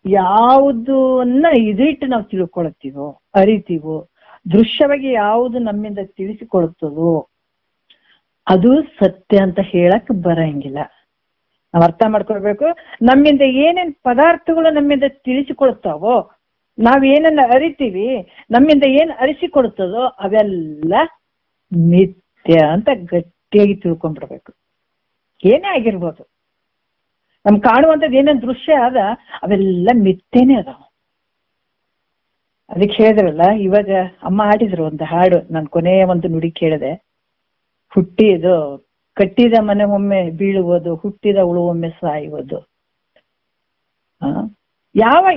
ಯಾವುದನ್ನ ಇದಿಟ್ಟು ನಾವು ತಿಳ್ಕೊಳ್ತೀವೋ, ಅರಿತೀವೋ, ದೃಶ್ಯವಾಗಿ ಯಾವುದು ನಮ್ಮಿಂದ ತಿಳಿಸಿಕೊಳ್ತದೋ ಅದು ಸತ್ಯ ಅಂತ ಹೇಳಕ್ ಬರಂಗಿಲ್ಲ. ನಾವು ಅರ್ಥ ಮಾಡ್ಕೊಳ್ಬೇಕು. ನಮ್ಮಿಂದ ಏನೇನ್ ಪದಾರ್ಥಗಳು ನಮ್ಮಿಂದ ತಿಳಿಸಿಕೊಳ್ತಾವೋ, ನಾವೇನನ್ನ ಅರಿತೀವಿ, ನಮ್ಮಿಂದ ಏನ್ ಅರಿಸಿಕೊಡ್ತದೋ ಅವೆಲ್ಲ ಮಿಥ್ಯ ಅಂತ ಗಟ್ಟಿಯಾಗಿ ತಿಳ್ಕೊಂಡ್ಬಿಡ್ಬೇಕು. ಏನೇ ಆಗಿರ್ಬೋದು, ನಮ್ ಕಾಣುವಂಥದ್ದು ಏನೇನ್ ದೃಶ್ಯ ಅದ ಅವೆಲ್ಲ ಮಿಥ್ಯನೇ ಅದಾವ. ಅದಕ್ಕೆ ಹೇಳಿದ್ರಲ್ಲ, ಇವಾಗ ಅಮ್ಮ ಹಾಡಿದ್ರು ಒಂದು ಹಾಡು, ನಾನು ಕೊನೆಯ ಒಂದು ನುಡಿ ಕೇಳಿದೆ. ಕಟ್ಟಿದ ಮನೆ ಒಮ್ಮೆ ಬೀಳುವುದು, ಹುಟ್ಟಿದ ಹುಳು ಒಮ್ಮೆ ಸಾಯುವುದು.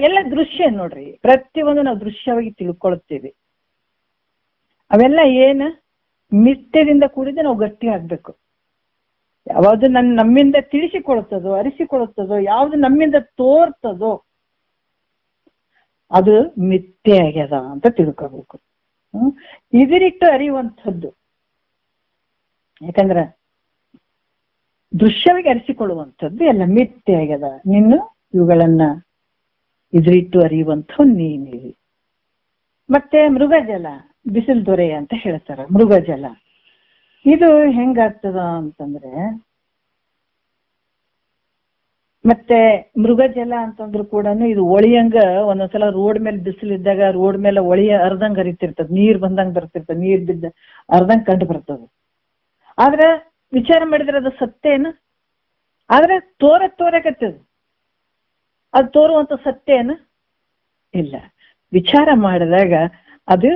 ಎಲ್ಲ ದೃಶ್ಯ ನೋಡ್ರಿ, ಪ್ರತಿಯೊಂದು ನಾವು ದೃಶ್ಯವಾಗಿ ತಿಳ್ಕೊಳ್ತೀವಿ. ಅವೆಲ್ಲ ಏನ ಮಿಥ್ಯದಿಂದ ಕೂಡಿದ ನಾವು ಗಟ್ಟಿ ಆಗ್ಬೇಕು. ಯಾವುದು ನಮ್ಮಿಂದ ತಿಳಿಸಿಕೊಳ್ತದೋ, ಅರಿಸಿಕೊಳ್ತದೋ, ಯಾವುದು ನಮ್ಮಿಂದ ತೋರ್ತದೋ ಅದು ಮಿಥ್ಯೆ ಆಗ್ಯದ ಅಂತ ತಿಳ್ಕೋಬೇಕು. ಇದರಿಟ್ಟು ಅರಿಯುವಂಥದ್ದು. ಯಾಕಂದ್ರ ದೃಶ್ಯವಾಗಿ ಅರಿಸಿಕೊಳ್ಳುವಂಥದ್ದು ಎಲ್ಲ ಮಿಥ್ಯೆ ಆಗ್ಯದ. ನಿನ್ನ ಇವುಗಳನ್ನ ಇದರಿಟ್ಟು ಅರಿಯುವಂಥವು ನೀನಿರಿ. ಮತ್ತೆ ಮೃಗಜಲ, ಬಿಸಿಲು ದೊರೆ ಅಂತ ಹೇಳ್ತಾರ. ಮೃಗಜಲ ಇದು ಹೆಂಗಾಗ್ತದ ಅಂತಂದ್ರೆ, ಮತ್ತೆ ಮೃಗಜಲ ಅಂತಂದ್ರು ಕೂಡ ಇದು ಒಳಿಯಂಗ ಒಂದೊಂದ್ಸಲ ರೋಡ್ ಮೇಲೆ ಬಿಸಿಲಿದ್ದಾಗ ರೋಡ್ ಮೇಲೆ ಒಳಿಯ ಅರ್ಧಂಗ್ ಹರಿತಿರ್ತದ, ನೀರ್ ಬಂದಂಗ್ ಬರ್ತಿರ್ತದ, ನೀರ್ ಬಿದ್ದ ಅರ್ಧಂಗ್ ಕಂಡು ಬರ್ತದ. ಆದ್ರೆ ವಿಚಾರ ಮಾಡಿದ್ರೆ ಅದು ಸತ್ಯ ಏನು? ಆದ್ರೆ ತೋರಕತ್ತದ, ಅದು ತೋರುವಂತ ಸತ್ಯ ಏನು? ಇಲ್ಲ. ವಿಚಾರ ಮಾಡಿದಾಗ ಅದು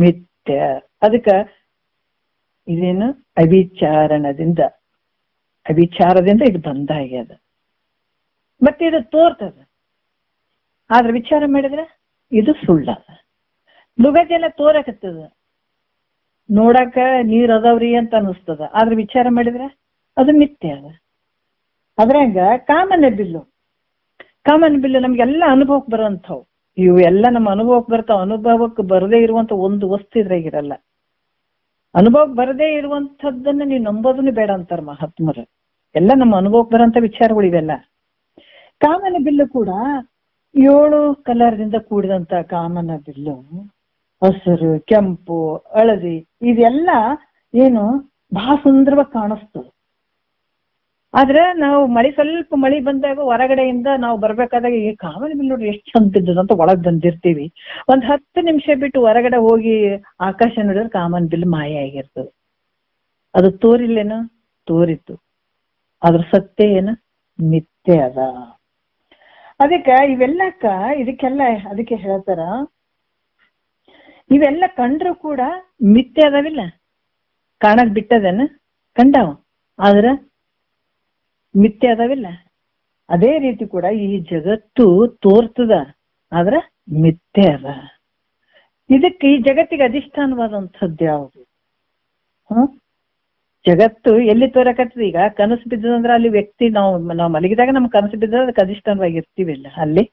ಮಿಥ್ಯ. ಅದಕ್ಕ ಇದೇನು ಅವಿಚಾರದಿಂದ ಇದು ಬಂದಾಗ್ಯದ. ಮತ್ತೆ ಇದು ತೋರ್ತದ, ಆದ್ರೆ ವಿಚಾರ ಮಾಡಿದ್ರೆ ಇದು ಸುಳ್ಳದ. ಮೃಗಜಲ ತೋರಕತ್ತದ, ನೋಡಾಕ ನೀರ್ ಅದಾವ್ರಿ ಅಂತ ಅನಿಸ್ತದ, ಆದ್ರೆ ವಿಚಾರ ಮಾಡಿದ್ರೆ ಅದು ಮಿಥ್ಯ ಅದ. ಅದ್ರಂಗ ಕಾಮನ ಬಿಲ್ಲು ನಮ್ಗೆಲ್ಲ ಅನುಭವಕ್ಕೆ ಬರುವಂಥವು. ಇವು ಎಲ್ಲ ನಮ್ಮ ಅನುಭವಕ್ಕೆ ಬರ್ತಾವ. ಅನುಭವಕ್ಕೆ ಬರದೇ ಇರುವಂತ ಒಂದು ವಸ್ತು ಇದ್ರಾಗಿರಲ್ಲ. ಅನುಭವಕ್ಕೆ ಬರದೇ ಇರುವಂತದ್ದನ್ನ ನೀವು ನಂಬೋದನ್ನು ಬೇಡ ಅಂತಾರ ಮಹಾತ್ಮರು. ಎಲ್ಲ ನಮ್ಮ ಅನುಭವಕ್ಕೆ ಬರೋಂಥ ವಿಚಾರಗಳು ಇವೆಲ್ಲ. ಕಾಮನ ಬಿಲ್ಲು ಕೂಡ 7 ಕಲರ್ದಿಂದ ಕೂಡಿದಂತ ಕಾಮನ ಬಿಲ್ಲು, ಹಸಿರು, ಕೆಂಪು, ಹಳದಿ, ಇದೆಲ್ಲ ಏನು ಬಹಳ ಸುಂದರವಾಗಿ ಕಾಣಿಸ್ತದೆ. ಆದ್ರೆ ನಾವು ಸ್ವಲ್ಪ ಮಳಿ ಬಂದಾಗ ಹೊರಗಡೆಯಿಂದ ನಾವು ಬರ್ಬೇಕಾದಾಗ ಈ ಕಾಮನ ಬಿಲ್ಲು ನೋಡ್ರಿ ಎಷ್ಟು ಚಂದ ಬಿದ್ದದಂತ ಒಳಗ್ ಬಂದಿರ್ತೀವಿ. 10 ನಿಮಿಷ ಬಿಟ್ಟು ಹೊರಗಡೆ ಹೋಗಿ ಆಕಾಶ ನೋಡಿದ್ರೆ ಕಾಮನ ಬಿಲ್ಲು ಮಾಯ ಆಗಿರ್ತದೆ. ಅದು ತೋರಿಲ್ಲೇನು? ತೋರಿತ್ತು. ಅದ್ರ ಸತ್ಯ ಏನು? ಮಿಥ್ಯೆ ಅದ. ಅದಕ್ಕೆ ಹೇಳ್ತಾರ, ಇವೆಲ್ಲ ಕಂಡ್ರು ಕೂಡ ಮಿಥ್ಯೆ ಅದಾವಿಲ್ಲ. ಕಾಣಕ್ ಬಿಟ್ಟದೇನ? ಕಂಡವ, ಆದ್ರ ಮಿಥ್ಯೆ ಅದಾವಿಲ್ಲ. ಅದೇ ರೀತಿ ಕೂಡ ಈ ಜಗತ್ತು ತೋರ್ತದ, ಆದ್ರ ಮಿಥ್ಯೆ ಅದ. ಇದಕ್ಕೆ ಈ ಜಗತ್ತಿಗೆ ಅಧಿಷ್ಠಾನವಾದಂಥದ್ದು ಯಾವುದು? ಜಗತ್ತು ಎಲ್ಲಿ ತೋರಕತ್ತದ? ಈಗ ಕನಸು ಬಿದ್ದದಂದ್ರೆ ಅಲ್ಲಿ ವ್ಯಕ್ತಿ, ನಾವು ಮಲಗಿದಾಗ ನಮ್ಗೆ ಕನಸು ಬಿದ್ದ ಅದಕ್ಕೆ ಅಧಿಷ್ಠಾನವಾಗಿರ್ತೀವಿಲ್ಲ ಅಲ್ಲಿ.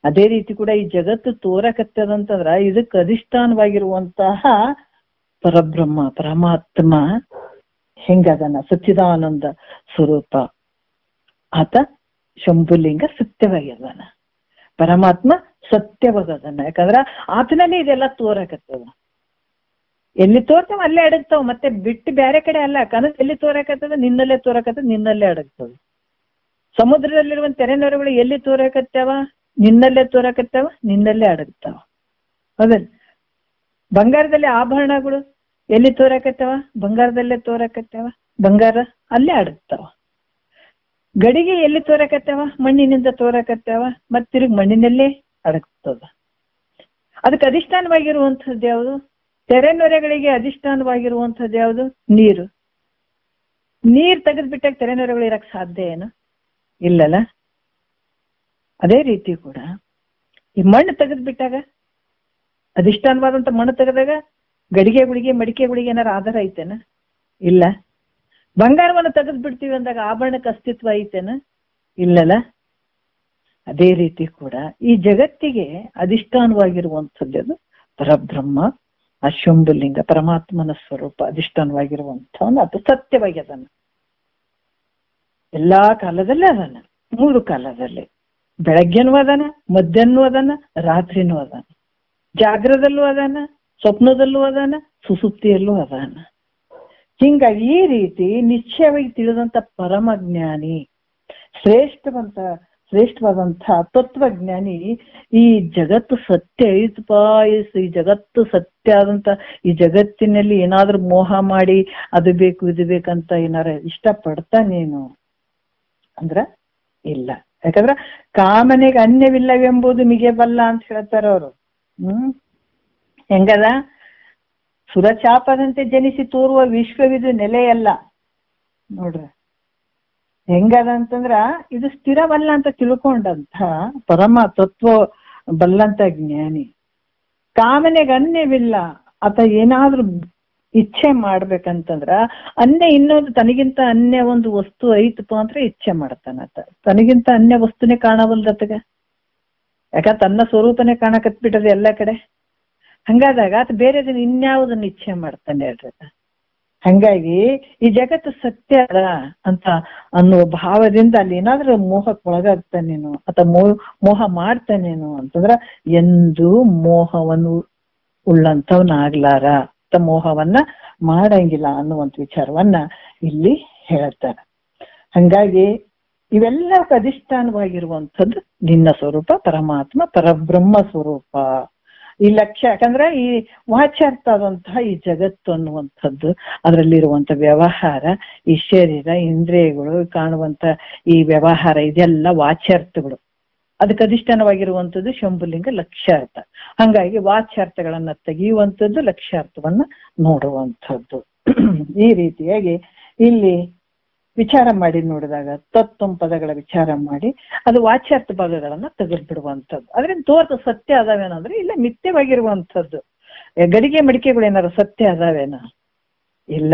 ಅದೇ ರೀತಿ ಕೂಡ ಈ ಜಗತ್ತು ತೋರಕತ್ತದಂತಂದ್ರ ಇದಕ್ಕೆ ಅಧಿಷ್ಠಾನವಾಗಿರುವಂತಹ ಪರಬ್ರಹ್ಮ ಪರಮಾತ್ಮ ಹೆಂಗದನ? ಸಚ್ಚಿದಾನಂದ ಸ್ವರೂಪ ಆತ ಶಂಭುಲಿಂಗ ಸತ್ಯವಾಗಿರ್ದಾನ. ಪರಮಾತ್ಮ ಸತ್ಯವಾಗದನ. ಯಾಕಂದ್ರ ಆತನಲ್ಲಿ ಇದೆಲ್ಲ ತೋರಕತ್ತದ. ಎಲ್ಲಿ ತೋರ್ತಾವ ಅಲ್ಲೇ ಅಡಗ್ತಾವ, ಮತ್ತೆ ಬಿಟ್ಟು ಬೇರೆ ಕಡೆ ಅಲ್ಲ. ಕನಸು ಎಲ್ಲಿ ತೋರಕತ್ತದ? ನಿನ್ನಲ್ಲೇ ತೋರಕತ್ತದ, ನಿನ್ನಲ್ಲೇ ಅಡಗ್ತದ. ಸಮುದ್ರದಲ್ಲಿರುವ ತೆರೆನೊರೆಗಳು ಎಲ್ಲಿ ತೋರಕತ್ತಾವ? ನಿನ್ನಲ್ಲೇ ತೋರಕತ್ತಾವ, ನಿನ್ನಲ್ಲೇ ಅಡಗ್ತಾವ. ಹೌದಲ್ಲ? ಬಂಗಾರದಲ್ಲಿ ಆಭರಣಗಳು ಎಲ್ಲಿ ತೋರಕತ್ತಾವ? ಬಂಗಾರದಲ್ಲೇ ತೋರಕತ್ತಾವ, ಬಂಗಾರ ಅಲ್ಲೇ ಅಡಗ್ತಾವ. ಗಡಿಗೆ ಎಲ್ಲಿ ತೋರಕತ್ತಾವ? ಮಣ್ಣಿನಿಂದ ತೋರಕತ್ತಾವ, ಮತ್ತೆ ತಿರುಗಿ ಮಣ್ಣಿನಲ್ಲೇ ಅಡಗ್ತದ. ಅದಕ್ಕೆ ಅಧಿಷ್ಠಾನವಾಗಿರುವಂಥದ್ದು ಯಾವುದು? ತೆರೆನೊರೆಗಳಿಗೆ ಅಧಿಷ್ಠಾನವಾಗಿರುವಂಥದ್ದು ಯಾವುದು? ನೀರು. ನೀರ್ ತೆಗೆದ್ಬಿಟ್ಟಾಗ ತೆರೆನೊರೆಗಳು ಇರಕ್ ಸಾಧ್ಯ ಏನು? ಇಲ್ಲಲ್ಲ. ಅದೇ ರೀತಿ ಕೂಡ ಈ ಮಣ್ಣು ತೆಗೆದ್ಬಿಟ್ಟಾಗ, ಅಧಿಷ್ಠಾನವಾದಂತ ಮಣ್ಣು ತೆಗೆದಾಗ ಗಡಿಗೆಗಳಿಗೆ ಮಡಿಕೆಗಳಿಗೆ ಏನಾರ ಆಧಾರ ಐತೇನ? ಇಲ್ಲ. ಬಂಗಾರವನ್ನು ತೆಗೆದ್ಬಿಡ್ತೀವಿ ಅಂದಾಗ ಆಭರಣಕ್ಕೆ ಅಸ್ತಿತ್ವ ಐತೇನ? ಇಲ್ಲಲ್ಲ. ಅದೇ ರೀತಿ ಕೂಡ ಈ ಜಗತ್ತಿಗೆ ಅಧಿಷ್ಠಾನವಾಗಿರುವಂಥದ್ದು ಪರಬ್ರಹ್ಮ, ಅಶಂಭುಲಿಂಗ ಪರಮಾತ್ಮನ ಸ್ವರೂಪ ಅಧಿಷ್ಠಾನವಾಗಿರುವಂಥವನ್ನ ಅದು ಸತ್ಯವಾಗಿ ಅದನ್ನ ಎಲ್ಲಾ ಕಾಲದಲ್ಲೇ ಅದನ್ನ. 3 ಕಾಲದಲ್ಲಿ, ಬೆಳಗ್ಗೆನೂ ಅದಾನ, ಮಧ್ಯಾಹ್ನೂ ಅದಾನ, ರಾತ್ರಿನೂ ಅದಾನ, ಜಾಗ್ರದಲ್ಲೂ ಅದಾನ, ಸ್ವಪ್ನದಲ್ಲೂ ಅದಾನ, ಸುಸುಪ್ತಿಯಲ್ಲೂ ಅದಾನ. ಹಿಂಗಾಗಿ ಈ ರೀತಿ ನಿಶ್ಚಯವಾಗಿ ತಿಳಿದಂತ ಪರಮಜ್ಞಾನಿ ಶ್ರೇಷ್ಠವಾದಂಥ ತತ್ವಜ್ಞಾನಿ ಈ ಜಗತ್ತು ಸತ್ಯ ಐತಪ್ಪ, ಈ ಜಗತ್ತು ಸತ್ಯ ಆದಂತ ಈ ಜಗತ್ತಿನಲ್ಲಿ ಏನಾದ್ರೂ ಮೋಹ ಮಾಡಿ ಅದು ಬೇಕು ಇದು ಬೇಕಂತ ಏನಾರ ಇಷ್ಟಪಡ್ತಾನೇನು ಅಂದ್ರ ಇಲ್ಲ. ಯಾಕಂದ್ರ ಕಾಮನೆಗೆ ಅನ್ಯವಿಲ್ಲವೆಂಬುದು ಮಿಗೆ ಬಲ್ಲ ಅಂತ ಹೇಳ್ತಾರ ಅವರು. ಹೆಂಗದ, ಸುರಚಾಪದಂತೆ ಜನಿಸಿ ತೋರುವ ವಿಶ್ವವಿದು ನೆಲೆಯಲ್ಲ ನೋಡ್ರಿ. ಹೆಂಗದ ಅಂತಂದ್ರ ಇದು ಸ್ಥಿರವಲ್ಲ ಅಂತ ತಿಳ್ಕೊಂಡಂತ ಪರಮ ತತ್ವ ಬಲ್ಲಂತ ಜ್ಞಾನಿ ಕಾಮನೆಗೆ ಅನ್ಯವಿಲ್ಲ. ಆತ ಏನಾದ್ರೂ ಇಚ್ಛೆ ಮಾಡ್ಬೇಕಂತಂದ್ರ ಅನ್ಯ ಇನ್ನೊಂದು ತನಗಿಂತ ಅನ್ಯ ಒಂದು ವಸ್ತು ಐತಪ್ಪ ಅಂದ್ರೆ ಇಚ್ಛೆ ಮಾಡ್ತಾನತ. ತನಗಿಂತ ಅನ್ಯ ವಸ್ತುನೇ ಕಾಣವಲ್ದತ್ತಗ, ಯಾಕ ತನ್ನ ಸ್ವರೂಪನೇ ಕಾಣಕತ್ಬಿಟ್ಟದ ಎಲ್ಲ ಕಡೆ. ಹಂಗಾದಾಗ ಆತ ಬೇರೆದನ್ನ ಇನ್ಯಾವುದನ್ನ ಇಚ್ಛೆ ಮಾಡ್ತಾನೆ ಹೇಳ್ರಿ. ಹಂಗಾಗಿ ಈ ಜಗತ್ತು ಸತ್ಯ ಅದ ಅಂತ ಅನ್ನುವ ಭಾವದಿಂದ ಅಲ್ಲಿ ಏನಾದ್ರೂ ಮೋಹಕ್ಕೆ ಒಳಗಾಗ್ತಾನೇನು ಅಥವಾ ಮೋಹ ಮಾಡ್ತಾನೇನು ಅಂತಂದ್ರ ಎಂದೂ ಮೋಹವನ್ನು ಉಳ್ಳಂತವನಾಗ್ಲಾರ, ಮೋಹವನ್ನ ಮಾಡಂಗಿಲ್ಲ ಅನ್ನುವಂಥ ವಿಚಾರವನ್ನ ಇಲ್ಲಿ ಹೇಳ್ತಾರೆ. ಹಂಗಾಗಿ ಇವೆಲ್ಲಕ್ಕೂ ಅಧಿಷ್ಠಾನವಾಗಿರುವಂಥದ್ದು ನಿನ್ನ ಸ್ವರೂಪ ಪರಮಾತ್ಮ ಪರಬ್ರಹ್ಮ ಸ್ವರೂಪ. ಈ ಲಕ್ಷ್ಯ, ಯಾಕಂದ್ರೆ ಈ ವಾಚ್ಯಾರ್ಥ ಆದಂತಹ ಈ ಜಗತ್ತು ಅನ್ನುವಂಥದ್ದು, ಅದರಲ್ಲಿರುವಂತ ವ್ಯವಹಾರ, ಈ ಶರೀರ ಇಂದ್ರಿಯಗಳು ಕಾಣುವಂತ ಈ ವ್ಯವಹಾರ ಇದೆಲ್ಲ ವಾಚ್ಯಾರ್ಥಗಳು. ಅದಕ್ಕೆ ಅಧಿಷ್ಠಾನವಾಗಿರುವಂಥದ್ದು ಶಂಭುಲಿಂಗ ಲಕ್ಷ್ಯಾರ್ಥ. ಹಂಗಾಗಿ ವಾಚ್ಯಾರ್ಥಗಳನ್ನ ತೆಗೆಯುವಂಥದ್ದು, ಲಕ್ಷ್ಯಾರ್ಥವನ್ನ ನೋಡುವಂಥದ್ದು. ಈ ರೀತಿಯಾಗಿ ಇಲ್ಲಿ ವಿಚಾರ ಮಾಡಿ ನೋಡಿದಾಗ ತತ್ವಂ ಪದಗಳ ವಿಚಾರ ಮಾಡಿ ಅದು ವಾಚ್ಯಾರ್ಥ ಭಾಗಗಳನ್ನ ತೆಗೆದ್ಬಿಡುವಂಥದ್ದು. ಅದ್ರಿಂದ ತೋರ್ತ ಸತ್ಯ ಅದಾವೇನಂದ್ರೆ ಇಲ್ಲ ಮಿಥ್ಯವಾಗಿರುವಂಥದ್ದು. ಗಡಿಗೆ ಮಡಿಕೆಗಳು ಏನಾರು ಸತ್ಯ ಅದಾವೇನ? ಇಲ್ಲ,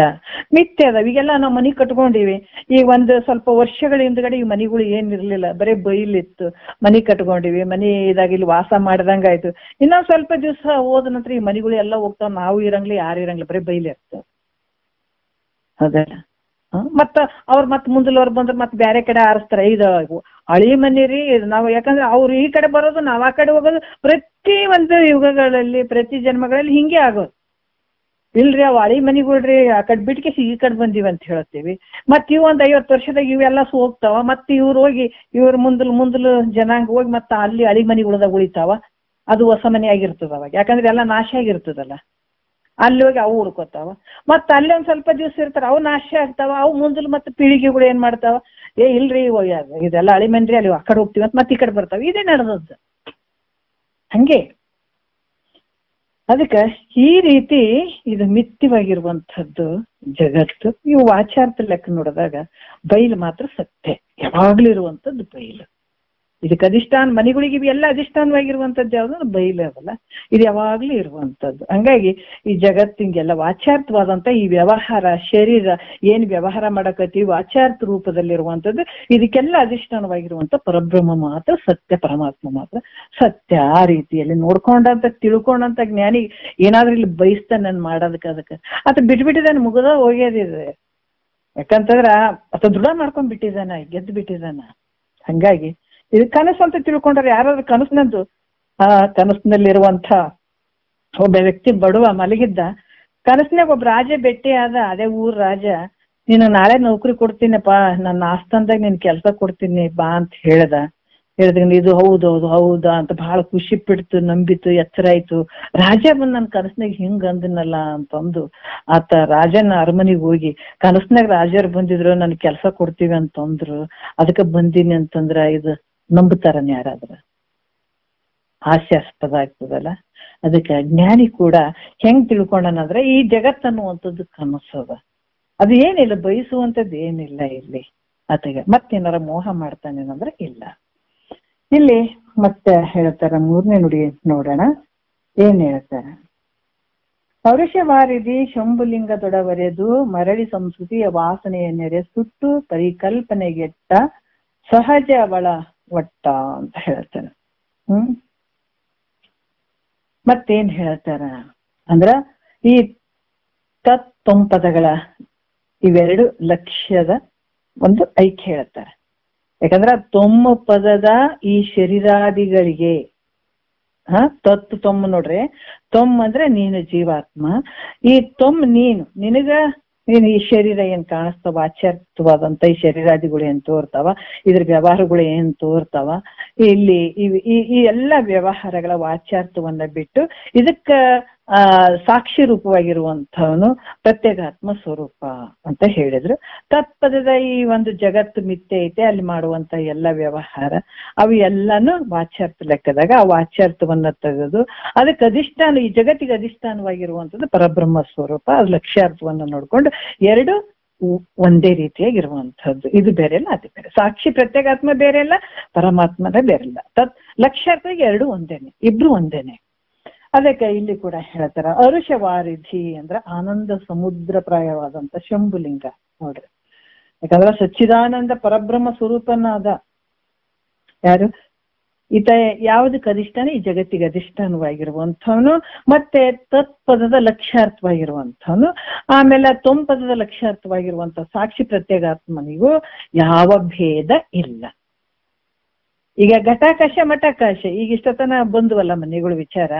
ಮಿಥ್ಯ ಅದಾವ. ಈಗೆಲ್ಲ ನಾವು ಮನಿ ಕಟ್ಕೊಂಡಿವಿ. ಈಗ ಒಂದು ಸ್ವಲ್ಪ ವರ್ಷಗಳ ಹಿಂದ್ಗಡೆ ಈ ಮನಿಗಳು ಏನಿರ್ಲಿಲ್ಲ, ಬರೀ ಬೈಲಿತ್ತು. ಮನಿ ಕಟ್ಕೊಂಡಿವಿ, ಮನಿ ಇದಾಗ ಇಲ್ಲಿ ವಾಸ ಮಾಡಿದಂಗ ಆಯ್ತು. ಇನ್ನೊಂದ್ ಸ್ವಲ್ಪ ದಿವಸ ಹೋದ ನಂತರ ಈ ಮನಿಗಳು ಎಲ್ಲ ಹೋಗ್ತಾವ, ನಾವು ಇರಂಗ್ಲಿ ಯಾರು ಇರಂಗಿಲ್ಲ, ಬರೀ ಬೈಲಿ ಇರ್ತಾವ. ಅದಲ್ಲ ಮತ್ತ ಮತ್ ಮುಂದಲವ್ರು ಬಂದ್ರೆ ಮತ್ತೆ ಬೇರೆ ಕಡೆ ಆರಿಸ್ತಾರ. ಇದು ಹಳಿ ಮನಿ ರೀ ನಾವು, ಯಾಕಂದ್ರೆ ಅವ್ರು ಈ ಕಡೆ ಬರೋದು ನಾವ್ ಆ ಕಡೆ ಹೋಗೋದು ಪ್ರತಿ ಒಂದು ಯುಗಗಳಲ್ಲಿ ಪ್ರತಿ ಜನ್ಮಗಳಲ್ಲಿ ಹಿಂಗೆ ಆಗೋದು. ಇಲ್ರಿ ಅವ್ ಹಳಿ ಮನಿಗಳ್ರಿ ಆ ಕಡೆ ಬಿಟ್ಕೆ ಈ ಕಡೆ ಬಂದಿವಿ ಅಂತ ಹೇಳ್ತೀವಿ. ಮತ್ ಇವ್ ಒಂದ್ 50 ವರ್ಷದಾಗ ಇವೆಲ್ಲ ಹೋಗ್ತಾವ. ಮತ್ತೆ ಇವ್ರು ಹೋಗಿ ಇವ್ರ ಮುಂದಲು ಜನಾಂಗ ಹೋಗಿ ಮತ್ತ ಅಲ್ಲಿ ಹಳಿ ಮನಿಗಳದಾಗ ಉಳಿತಾವ. ಅದು ಹೊಸ ಮನೆ ಆಗಿರ್ತದ ಅವಾಗ, ಯಾಕಂದ್ರೆ ಎಲ್ಲ ನಾಶ ಆಗಿರ್ತದಲ್ಲ. ಅಲ್ಲಿ ಹೋಗಿ ಅವು ಹುಡ್ಕೋತಾವ. ಮತ್ತ ಅಲ್ಲಿ ಒಂದ್ ಸ್ವಲ್ಪ ದಿವ್ಸ ಇರ್ತಾರ, ಅವು ನಾಶ ಆಗ್ತಾವ. ಅವು ಮುಂದಲು ಮತ್ತೆ ಪೀಳಿಗೆಗಳು ಏನ್ ಮಾಡ್ತಾವ, ಇಲ್ರಿ ಇದೆಲ್ಲ ಹಳಿ ಮನ್ರಿ ಅಲ್ಲಿ ಆ ಕಡೆ ಹೋಗ್ತೀವಿ ಅಂತ ಮತ್ತೆ ಈ ಕಡೆ ಬರ್ತಾವ. ಇದೇ ನಡೆದದ್ದು ಹಂಗೆ. ಅದಕ್ಕೆ ಈ ರೀತಿ ಇದು ಮಿಥ್ಯವಾಗಿರುವಂಥದ್ದು ಜಗತ್ತು. ಇವು ವಾಚಾರ್ಥ ಲೆಕ್ಕ ನೋಡಿದಾಗ ಬೈಲು ಮಾತ್ರ ಸತ್ಯ, ಯಾವಾಗ್ಲೂ ಇರುವಂಥದ್ದು ಬೈಲು. ಇದಕ್ಕೆ ಅಧಿಷ್ಠಾನ ಮನೆಗಳಿಗೆ ಇವು ಎಲ್ಲ ಅಧಿಷ್ಠಾನವಾಗಿರುವಂಥದ್ದು ಯಾವ್ದು ಬೈಲು ಅದಲ್ಲ, ಇದು ಯಾವಾಗ್ಲೂ ಇರುವಂಥದ್ದು. ಹಂಗಾಗಿ ಈ ಜಗತ್ತಿಗೆಲ್ಲ ವಾಚಾರ್ಥವಾದಂತ ಈ ವ್ಯವಹಾರ ಶರೀರ ಏನ್ ವ್ಯವಹಾರ ಮಾಡಕತ್ತೀವಿ ವಾಚಾರ್ಥ ರೂಪದಲ್ಲಿರುವಂಥದ್ದು, ಇದಕ್ಕೆಲ್ಲ ಅಧಿಷ್ಠಾನವಾಗಿರುವಂತ ಪರಬ್ರಹ್ಮ ಮಾತ್ರ ಸತ್ಯ, ಪರಮಾತ್ಮ ಮಾತ್ರ ಸತ್ಯ. ಆ ರೀತಿಯಲ್ಲಿ ನೋಡ್ಕೊಂಡಂತ ತಿಳ್ಕೊಂಡಂತ ಜ್ಞಾನಿ ಏನಾದ್ರೂ ಇಲ್ಲಿ ಬಯಸ್ತಾನೆ ಮಾಡೋದಕ್ಕೆ ಅದಕ್ಕೆ ಅತ ಬಿಟ್ಬಿಟ್ಟಿದ್ದಾನೆ, ಮುಗಿದ ಹೋಗ್ಯದಿದೆ. ಯಾಕಂತಂದ್ರ ಅತ ದೃಢ ಮಾಡ್ಕೊಂಡ್ ಬಿಟ್ಟಿದ್ದಾನ, ಗೆದ್ದು ಬಿಟ್ಟಿದ್ದಾನ. ಹಂಗಾಗಿ ಇದು ಕನಸು ಅಂತ ತಿಳ್ಕೊಂಡ್ರೆ ಯಾರಾದ್ರೂ ಕನಸಿನದ್ದು ಕನಸಿನಲ್ಲಿರುವಂತ ಒಬ್ಬ ವ್ಯಕ್ತಿ ಬಡವ ಮಲಗಿದ್ದ, ಕನಸಿನಾಗ ಒಬ್ಬ ರಾಜ ಭೇಟಿ ಆದ. ಅದೇ ಊರ್ ರಾಜ, ನೀನು ನಾಳೆ ನೌಕರಿ ಕೊಡ್ತೀನಪ್ಪ, ನನ್ನ ಆಸ್ಥಾನದಾಗ ನೀನ್ ಕೆಲಸ ಕೊಡ್ತೀನಿ ಬಾ ಅಂತ ಹೇಳಿದ್ರೆ ಇದು ಹೌದೌದು ಹೌದಾ ಅಂತ ಬಹಳ ಖುಷಿ ಬಿಡ್ತು, ನಂಬಿತು, ಎಚ್ಚರ ಆಯ್ತು. ರಾಜ ಬಂದ್ ನನ್ ಕನಸಿನಾಗ ಹಿಂಗ ಅಂದಿನಲ್ಲ ಅಂತಂದು ಆತ ರಾಜನ ಅರಮನೆಗೆ ಹೋಗಿ ಕನಸಿನಾಗ ರಾಜರು ಬಂದಿದ್ರು ನನ್ ಕೆಲಸ ಕೊಡ್ತೀವಿ ಅಂತಂದ್ರು, ಅದಕ್ಕೆ ಬಂದೀನಿ ಅಂತಂದ್ರ ಇದು ನಂಬುತ್ತಾರನ್ ಯಾರಾದ್ರ? ಹಾಸ್ಯಾಸ್ಪದ ಆಗ್ತದಲ್ಲ. ಅದಕ್ಕೆ ಜ್ಞಾನಿ ಕೂಡ ಹೆಂಗ್ ತಿಳ್ಕೊಂಡನಂದ್ರೆ ಈ ಜಗತ್ತನ್ನುವಂಥದ್ದು ಕನಸದ, ಅದು ಏನಿಲ್ಲ, ಬಯಸುವಂಥದ್ದು ಏನಿಲ್ಲ ಇಲ್ಲಿ ಆತಗೆ. ಮತ್ತೇನಾರ ಮೋಹ ಮಾಡ್ತಾನೇನಂದ್ರೆ ಇಲ್ಲ. ಇಲ್ಲಿ ಮತ್ತೆ ಹೇಳ್ತಾರ, 3ನೇ ನುಡಿ ನೋಡೋಣ ಏನ್ ಹೇಳ್ತಾರ. ಪೌರುಷವಾರಿಧಿ ಶಂಭುಲಿಂಗದೊಡವರೆದು ಮರಳಿ ಸಂಸ್ಕೃತಿಯ ವಾಸನೆಯ ನೆರೆ ಸುಟ್ಟು ಪರಿಕಲ್ಪನೆಗೆಟ್ಟ ಸಹಜ ಅವಳ ಒಟ್ಟ ಅಂತ ಹೇಳ್ತಾರ. ಮತ್ತೇನ್ ಹೇಳ್ತಾರ ಅಂದ್ರ ಈ ತತ್ಪದಗಳ ಇವೆರಡು ಲಕ್ಷ್ಯದ ಒಂದು ಐಕ್ಯ ಹೇಳ್ತಾರೆ. ಯಾಕಂದ್ರ ತೊಮ್ಮ ಪದದ ಈ ಶರೀರಾದಿಗಳಿಗೆ ತೊಮ್ಮ ನೋಡ್ರಿ, ತೊಮ್ಮ ಅಂದ್ರೆ ನೀನು ಜೀವಾತ್ಮ, ಈ ತೊಮ್ಮ ನೀನು, ನಿನಗ ಏನ್ ಈ ಶರೀರ ಏನ್ ಕಾಣಿಸ್ತಾವ, ಆಚಾರ್ಯವಾದಂತ ಈ ಶರೀರಾದಿಗಳು ಏನ್ ತೋರ್ತಾವ, ಇದ್ರ ವ್ಯವಹಾರಗಳು ಏನ್ ತೋರ್ತಾವ, ಇಲ್ಲಿ ಈ ಎಲ್ಲ ವ್ಯವಹಾರಗಳ ವಾಚ್ಯಾರ್ಥವನ್ನ ಬಿಟ್ಟು ಇದಕ್ಕ ಸಾಕ್ಷಿ ರೂಪವಾಗಿರುವಂತವನು ಪ್ರತ್ಯೇಗಾತ್ಮ ಸ್ವರೂಪ ಅಂತ ಹೇಳಿದ್ರು. ತತ್ಪದದ ಈ ಒಂದು ಜಗತ್ತು ಮಿಥ್ಯೆ ಐತೆ, ಅಲ್ಲಿ ಮಾಡುವಂತ ಎಲ್ಲ ವ್ಯವಹಾರ ಅವು ಎಲ್ಲಾನು ವಾಚ್ಯಾರ್ಥ ಲೆಕ್ಕದಾಗ ಆ ವಾಚ್ಯಾರ್ಥವನ್ನ ತೆಗೆದು ಅದಕ್ಕೆ ಅಧಿಷ್ಠಾನ, ಈ ಜಗತ್ತಿಗೆ ಅಧಿಷ್ಠಾನವಾಗಿರುವಂತದ್ದು ಪರಬ್ರಹ್ಮ ಸ್ವರೂಪ, ಅದು ಲಕ್ಷ್ಯಾರ್ಥವನ್ನ ನೋಡ್ಕೊಂಡು ಎರಡು ಒಂದೇ ರೀತಿಯಾಗಿರುವಂತಹದ್ದು. ಇದು ಬೇರೆ ಅಲ್ಲ, ಅದು ಬೇರೆ. ಸಾಕ್ಷಿ ಪ್ರತ್ಯೇಗಾತ್ಮ ಬೇರೆ ಅಲ್ಲ, ಪರಮಾತ್ಮನೇ ಬೇರೆ ಅಲ್ಲ. ಲಕ್ಷ್ಯಾರ್ಥಕ್ಕೆ ಎರಡು ಒಂದೇನೆ, ಇಬ್ರು ಒಂದೇನೆ. ಅದಕ್ಕೆ ಇಲ್ಲಿ ಕೂಡ ಹೇಳ್ತಾರ ಅರುಷವಾರಿಧಿ ಅಂದ್ರೆ ಆನಂದ ಸಮುದ್ರ ಪ್ರಾಯವಾದಂತ ಶಂಭುಲಿಂಗ ನೋಡ್ರಿ. ಯಾಕಂದ್ರೆ ಸಚ್ಚಿದಾನಂದ ಪರಬ್ರಹ್ಮ ಸ್ವರೂಪನಾದ ಯಾರು ಈತ ಯಾವುದಕ್ಕೆ ಅಧಿಷ್ಠಾನ, ಈ ಜಗತ್ತಿಗೆ ಅಧಿಷ್ಠಾನವಾಗಿರುವಂಥವನು, ಮತ್ತೆ ತತ್ಪದದ ಲಕ್ಷ್ಯಾರ್ಥವಾಗಿರುವಂಥವನು, ಆಮೇಲೆ ತೊಂಪದದ ಲಕ್ಷ್ಯಾರ್ಥವಾಗಿರುವಂತ ಸಾಕ್ಷಿ ಪ್ರತ್ಯೇಗಾತ್ಮನಿಗೂ ಯಾವ ಭೇದ ಇಲ್ಲ. ಈಗ ಘಟಾಕಾಶ ಮಠಾಕಾಶ ಈಗ ಇಷ್ಟತನ ಬಂದ್ವಲ್ಲ ಮನೆಗಳು ವಿಚಾರ,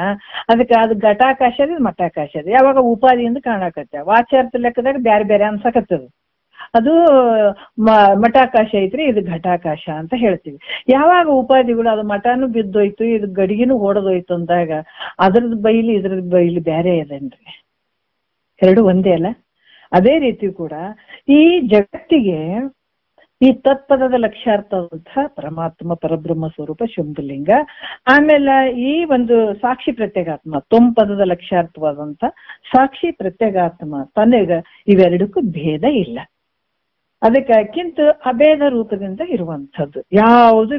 ಅದಕ್ಕೆ ಅದು ಘಟಾಕಾಶ ಅದ ಮಠಾಕಾಶ ಅದ. ಯಾವಾಗ ಉಪಾದಿಯಿಂದ ಕಾಣಕತ್ತ ವಾಚ್ಯಾರ್ಥ ಲೆಕ್ಕದಾಗ ಬ್ಯಾರೆ ಬೇರೆ ಅನ್ಸಕತ್ತದ. ಅದು ಮಠಾಕಾಶ ಐತ್ರಿ, ಇದು ಘಟಾಕಾಶ ಅಂತ ಹೇಳ್ತೀವಿ. ಯಾವಾಗ ಉಪಾಧಿಗಳು ಅದು ಮಠಾನು ಬಿದ್ದೋಯ್ತು, ಇದು ಗಡಿಗಿನೂ ಹೊಡೆದೋಯ್ತು ಅಂದಾಗ ಅದ್ರದ್ದು ಬೈಲಿ ಇದ್ರದ್ದು ಬೈಲಿ ಬ್ಯಾರೆ ಅದೇನ್ರಿ, ಎರಡು ಒಂದೇ ಅಲ್ಲ. ಅದೇ ರೀತಿ ಕೂಡ ಈ ಜಗತ್ತಿಗೆ ಈ ತತ್ಪದದ ಲಕ್ಷ್ಯಾರ್ಥವಂತಹ ಪರಮಾತ್ಮ ಪರಬ್ರಹ್ಮ ಸ್ವರೂಪ ಶಂಭುಲಿಂಗ, ಆಮೇಲೆ ಈ ಒಂದು ಸಾಕ್ಷಿ ಪ್ರತ್ಯೇಗಾತ್ಮ ತೊಂಪದದ ಲಕ್ಷ್ಯಾರ್ಥವಾದಂತ ಸಾಕ್ಷಿ ಪ್ರತ್ಯೇಗಾತ್ಮ ತನಗ ಇವೆರಡಕ್ಕೂ ಭೇದ ಇಲ್ಲ. ಅದಕ್ಕಿಂತ ಅಭೇದ ರೂಪದಿಂದ ಇರುವಂಥದ್ದು, ಯಾವುದು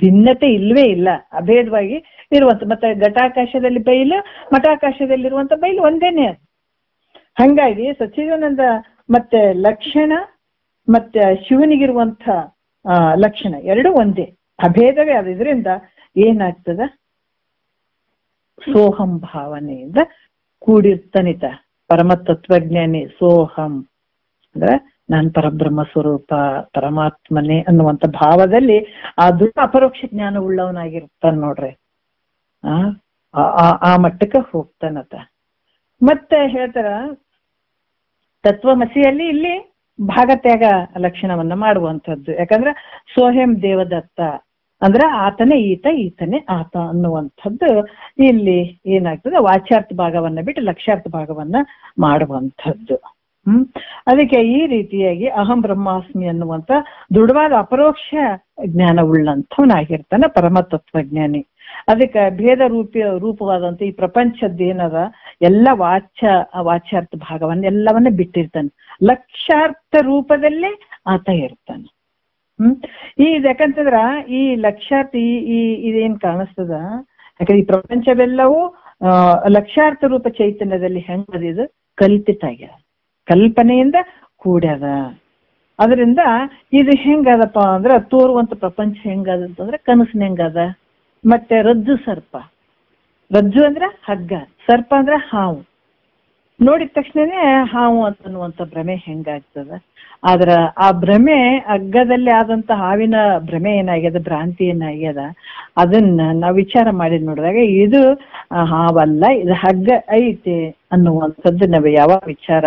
ಭಿನ್ನತೆ ಇಲ್ವೇ ಇಲ್ಲ, ಅಭೇದವಾಗಿ ಇರುವಂತ. ಮತ್ತೆ ಘಟಾಕಾಶದಲ್ಲಿ ಬೈಲು, ಮಠಾಕಾಶದಲ್ಲಿರುವಂತ ಬೈಲು ಒಂದೇನೆ ಅದು. ಹಂಗಾಗಿ ಸಚ್ಚಿದಾನಂದ ಮತ್ತೆ ಲಕ್ಷಣ ಮತ್ತೆ ಶಿವನಿಗಿರುವಂಥ ಲಕ್ಷಣ ಎರಡು ಒಂದೇ, ಅಭೇದವೇ ಅದು. ಇದರಿಂದ ಏನಾಗ್ತದ, ಸೋಹಂ ಭಾವನೆಯಿಂದ ಕೂಡಿರ್ತನಿತ ಪರಮ ತತ್ವಜ್ಞಾನಿ. ಸೋಹಂ ಅಂದ್ರೆ ನಾನು ಪರಬ್ರಹ್ಮ ಸ್ವರೂಪ ಪರಮಾತ್ಮನೇ ಅನ್ನುವಂಥ ಭಾವದಲ್ಲಿ ಆ ದೃಢ ಅಪರೋಕ್ಷ ಜ್ಞಾನ ಉಳ್ಳವನಾಗಿರ್ತಾನ ನೋಡ್ರಿ. ಆ ಮಟ್ಟಕ್ಕೆ ಹೋಗ್ತಾನತ. ಮತ್ತೆ ಹೇಳ್ತಾರ ತತ್ವಮಸಿಯಲ್ಲಿ ಇಲ್ಲಿ ಭಾಗತ್ಯಾಗ ಲಕ್ಷಣವನ್ನ ಮಾಡುವಂಥದ್ದು. ಯಾಕಂದ್ರೆ ಸೋಹೆಂ ದೇವದತ್ತ ಅಂದ್ರೆ ಆತನೇ ಈತ, ಈತನೇ ಆತ ಅನ್ನುವಂಥದ್ದು ಇಲ್ಲಿ ಏನಾಗ್ತದೆ, ವಾಚ್ಯಾರ್ಥ ಭಾಗವನ್ನ ಬಿಟ್ಟು ಲಕ್ಷ್ಯಾರ್ಥ ಭಾಗವನ್ನ ಮಾಡುವಂಥದ್ದು. ಅದಕ್ಕೆ ಈ ರೀತಿಯಾಗಿ ಅಹಂ ಬ್ರಹ್ಮಾಸ್ಮಿ ಅನ್ನುವಂಥ ದೃಢವಾದ ಅಪರೋಕ್ಷ ಜ್ಞಾನ ಉಳ್ಳಂಥವನಾಗಿರ್ತಾನೆ ಪರಮ ತತ್ವಜ್ಞಾನಿ. ಅದಕ್ಕೆ ಭೇದ ರೂಪವಾದಂತ ಈ ಪ್ರಪಂಚದ್ದೇನದ ಎಲ್ಲ ವಾಚ್ಯಾರ್ಥ ಭಾಗವನ್ನ ಎಲ್ಲವನ್ನ ಬಿಟ್ಟಿರ್ತಾನೆ, ಲಕ್ಷ್ಯಾರ್ಥ ರೂಪದಲ್ಲೇ ಆತ ಇರ್ತಾನೆ. ಯಾಕಂತಂದ್ರ ಈ ಲಕ್ಷ್ಯಾರ್ಥ ಇದೇನ್ ಕಾಣಿಸ್ತದ, ಯಾಕಂದ್ರೆ ಈ ಪ್ರಪಂಚವೆಲ್ಲವೂ ಲಕ್ಷ್ಯಾರ್ಥ ರೂಪ ಚೈತನ್ಯದಲ್ಲಿ ಹೆಂಗದಿದು ಕಲ್ಪಿತಾಗ್ಯದ, ಕಲ್ಪನೆಯಿಂದ ಕೂಡ್ಯದ. ಅದರಿಂದ ಇದು ಹೆಂಗದಪ್ಪ ಅಂದ್ರ ತೋರುವಂತ ಪ್ರಪಂಚ ಹೆಂಗದಂತಂದ್ರೆ ಕನಸಿನ ಹೆಂಗದ. ಮತ್ತೆ ರಜ್ಜು ಸರ್ಪ, ರಜ್ಜು ಅಂದ್ರ ಹಗ್ಗ, ಸರ್ಪ ಅಂದ್ರ ಹಾವು. ನೋಡಿದ ತಕ್ಷಣನೇ ಹಾವು ಅಂತನ್ನುವಂತ ಭ್ರಮೆ ಹೆಂಗಾಗ್ತದ. ಆದ್ರ ಆ ಭ್ರಮೆ ಹಗ್ಗದಲ್ಲಿ ಆದಂತ ಹಾವಿನ ಭ್ರಮೆ ಏನಾಗ್ಯದ, ಭ್ರಾಂತಿ ಏನಾಗ್ಯದ, ಅದನ್ನ ನಾವು ವಿಚಾರ ಮಾಡಿ ನೋಡಿದಾಗ ಇದು ಹಾವಲ್ಲ, ಇದು ಹಗ್ಗ ಐತೆ ಅನ್ನುವಂಥದ್ದು ನಾವು ಯಾವಾಗ ವಿಚಾರ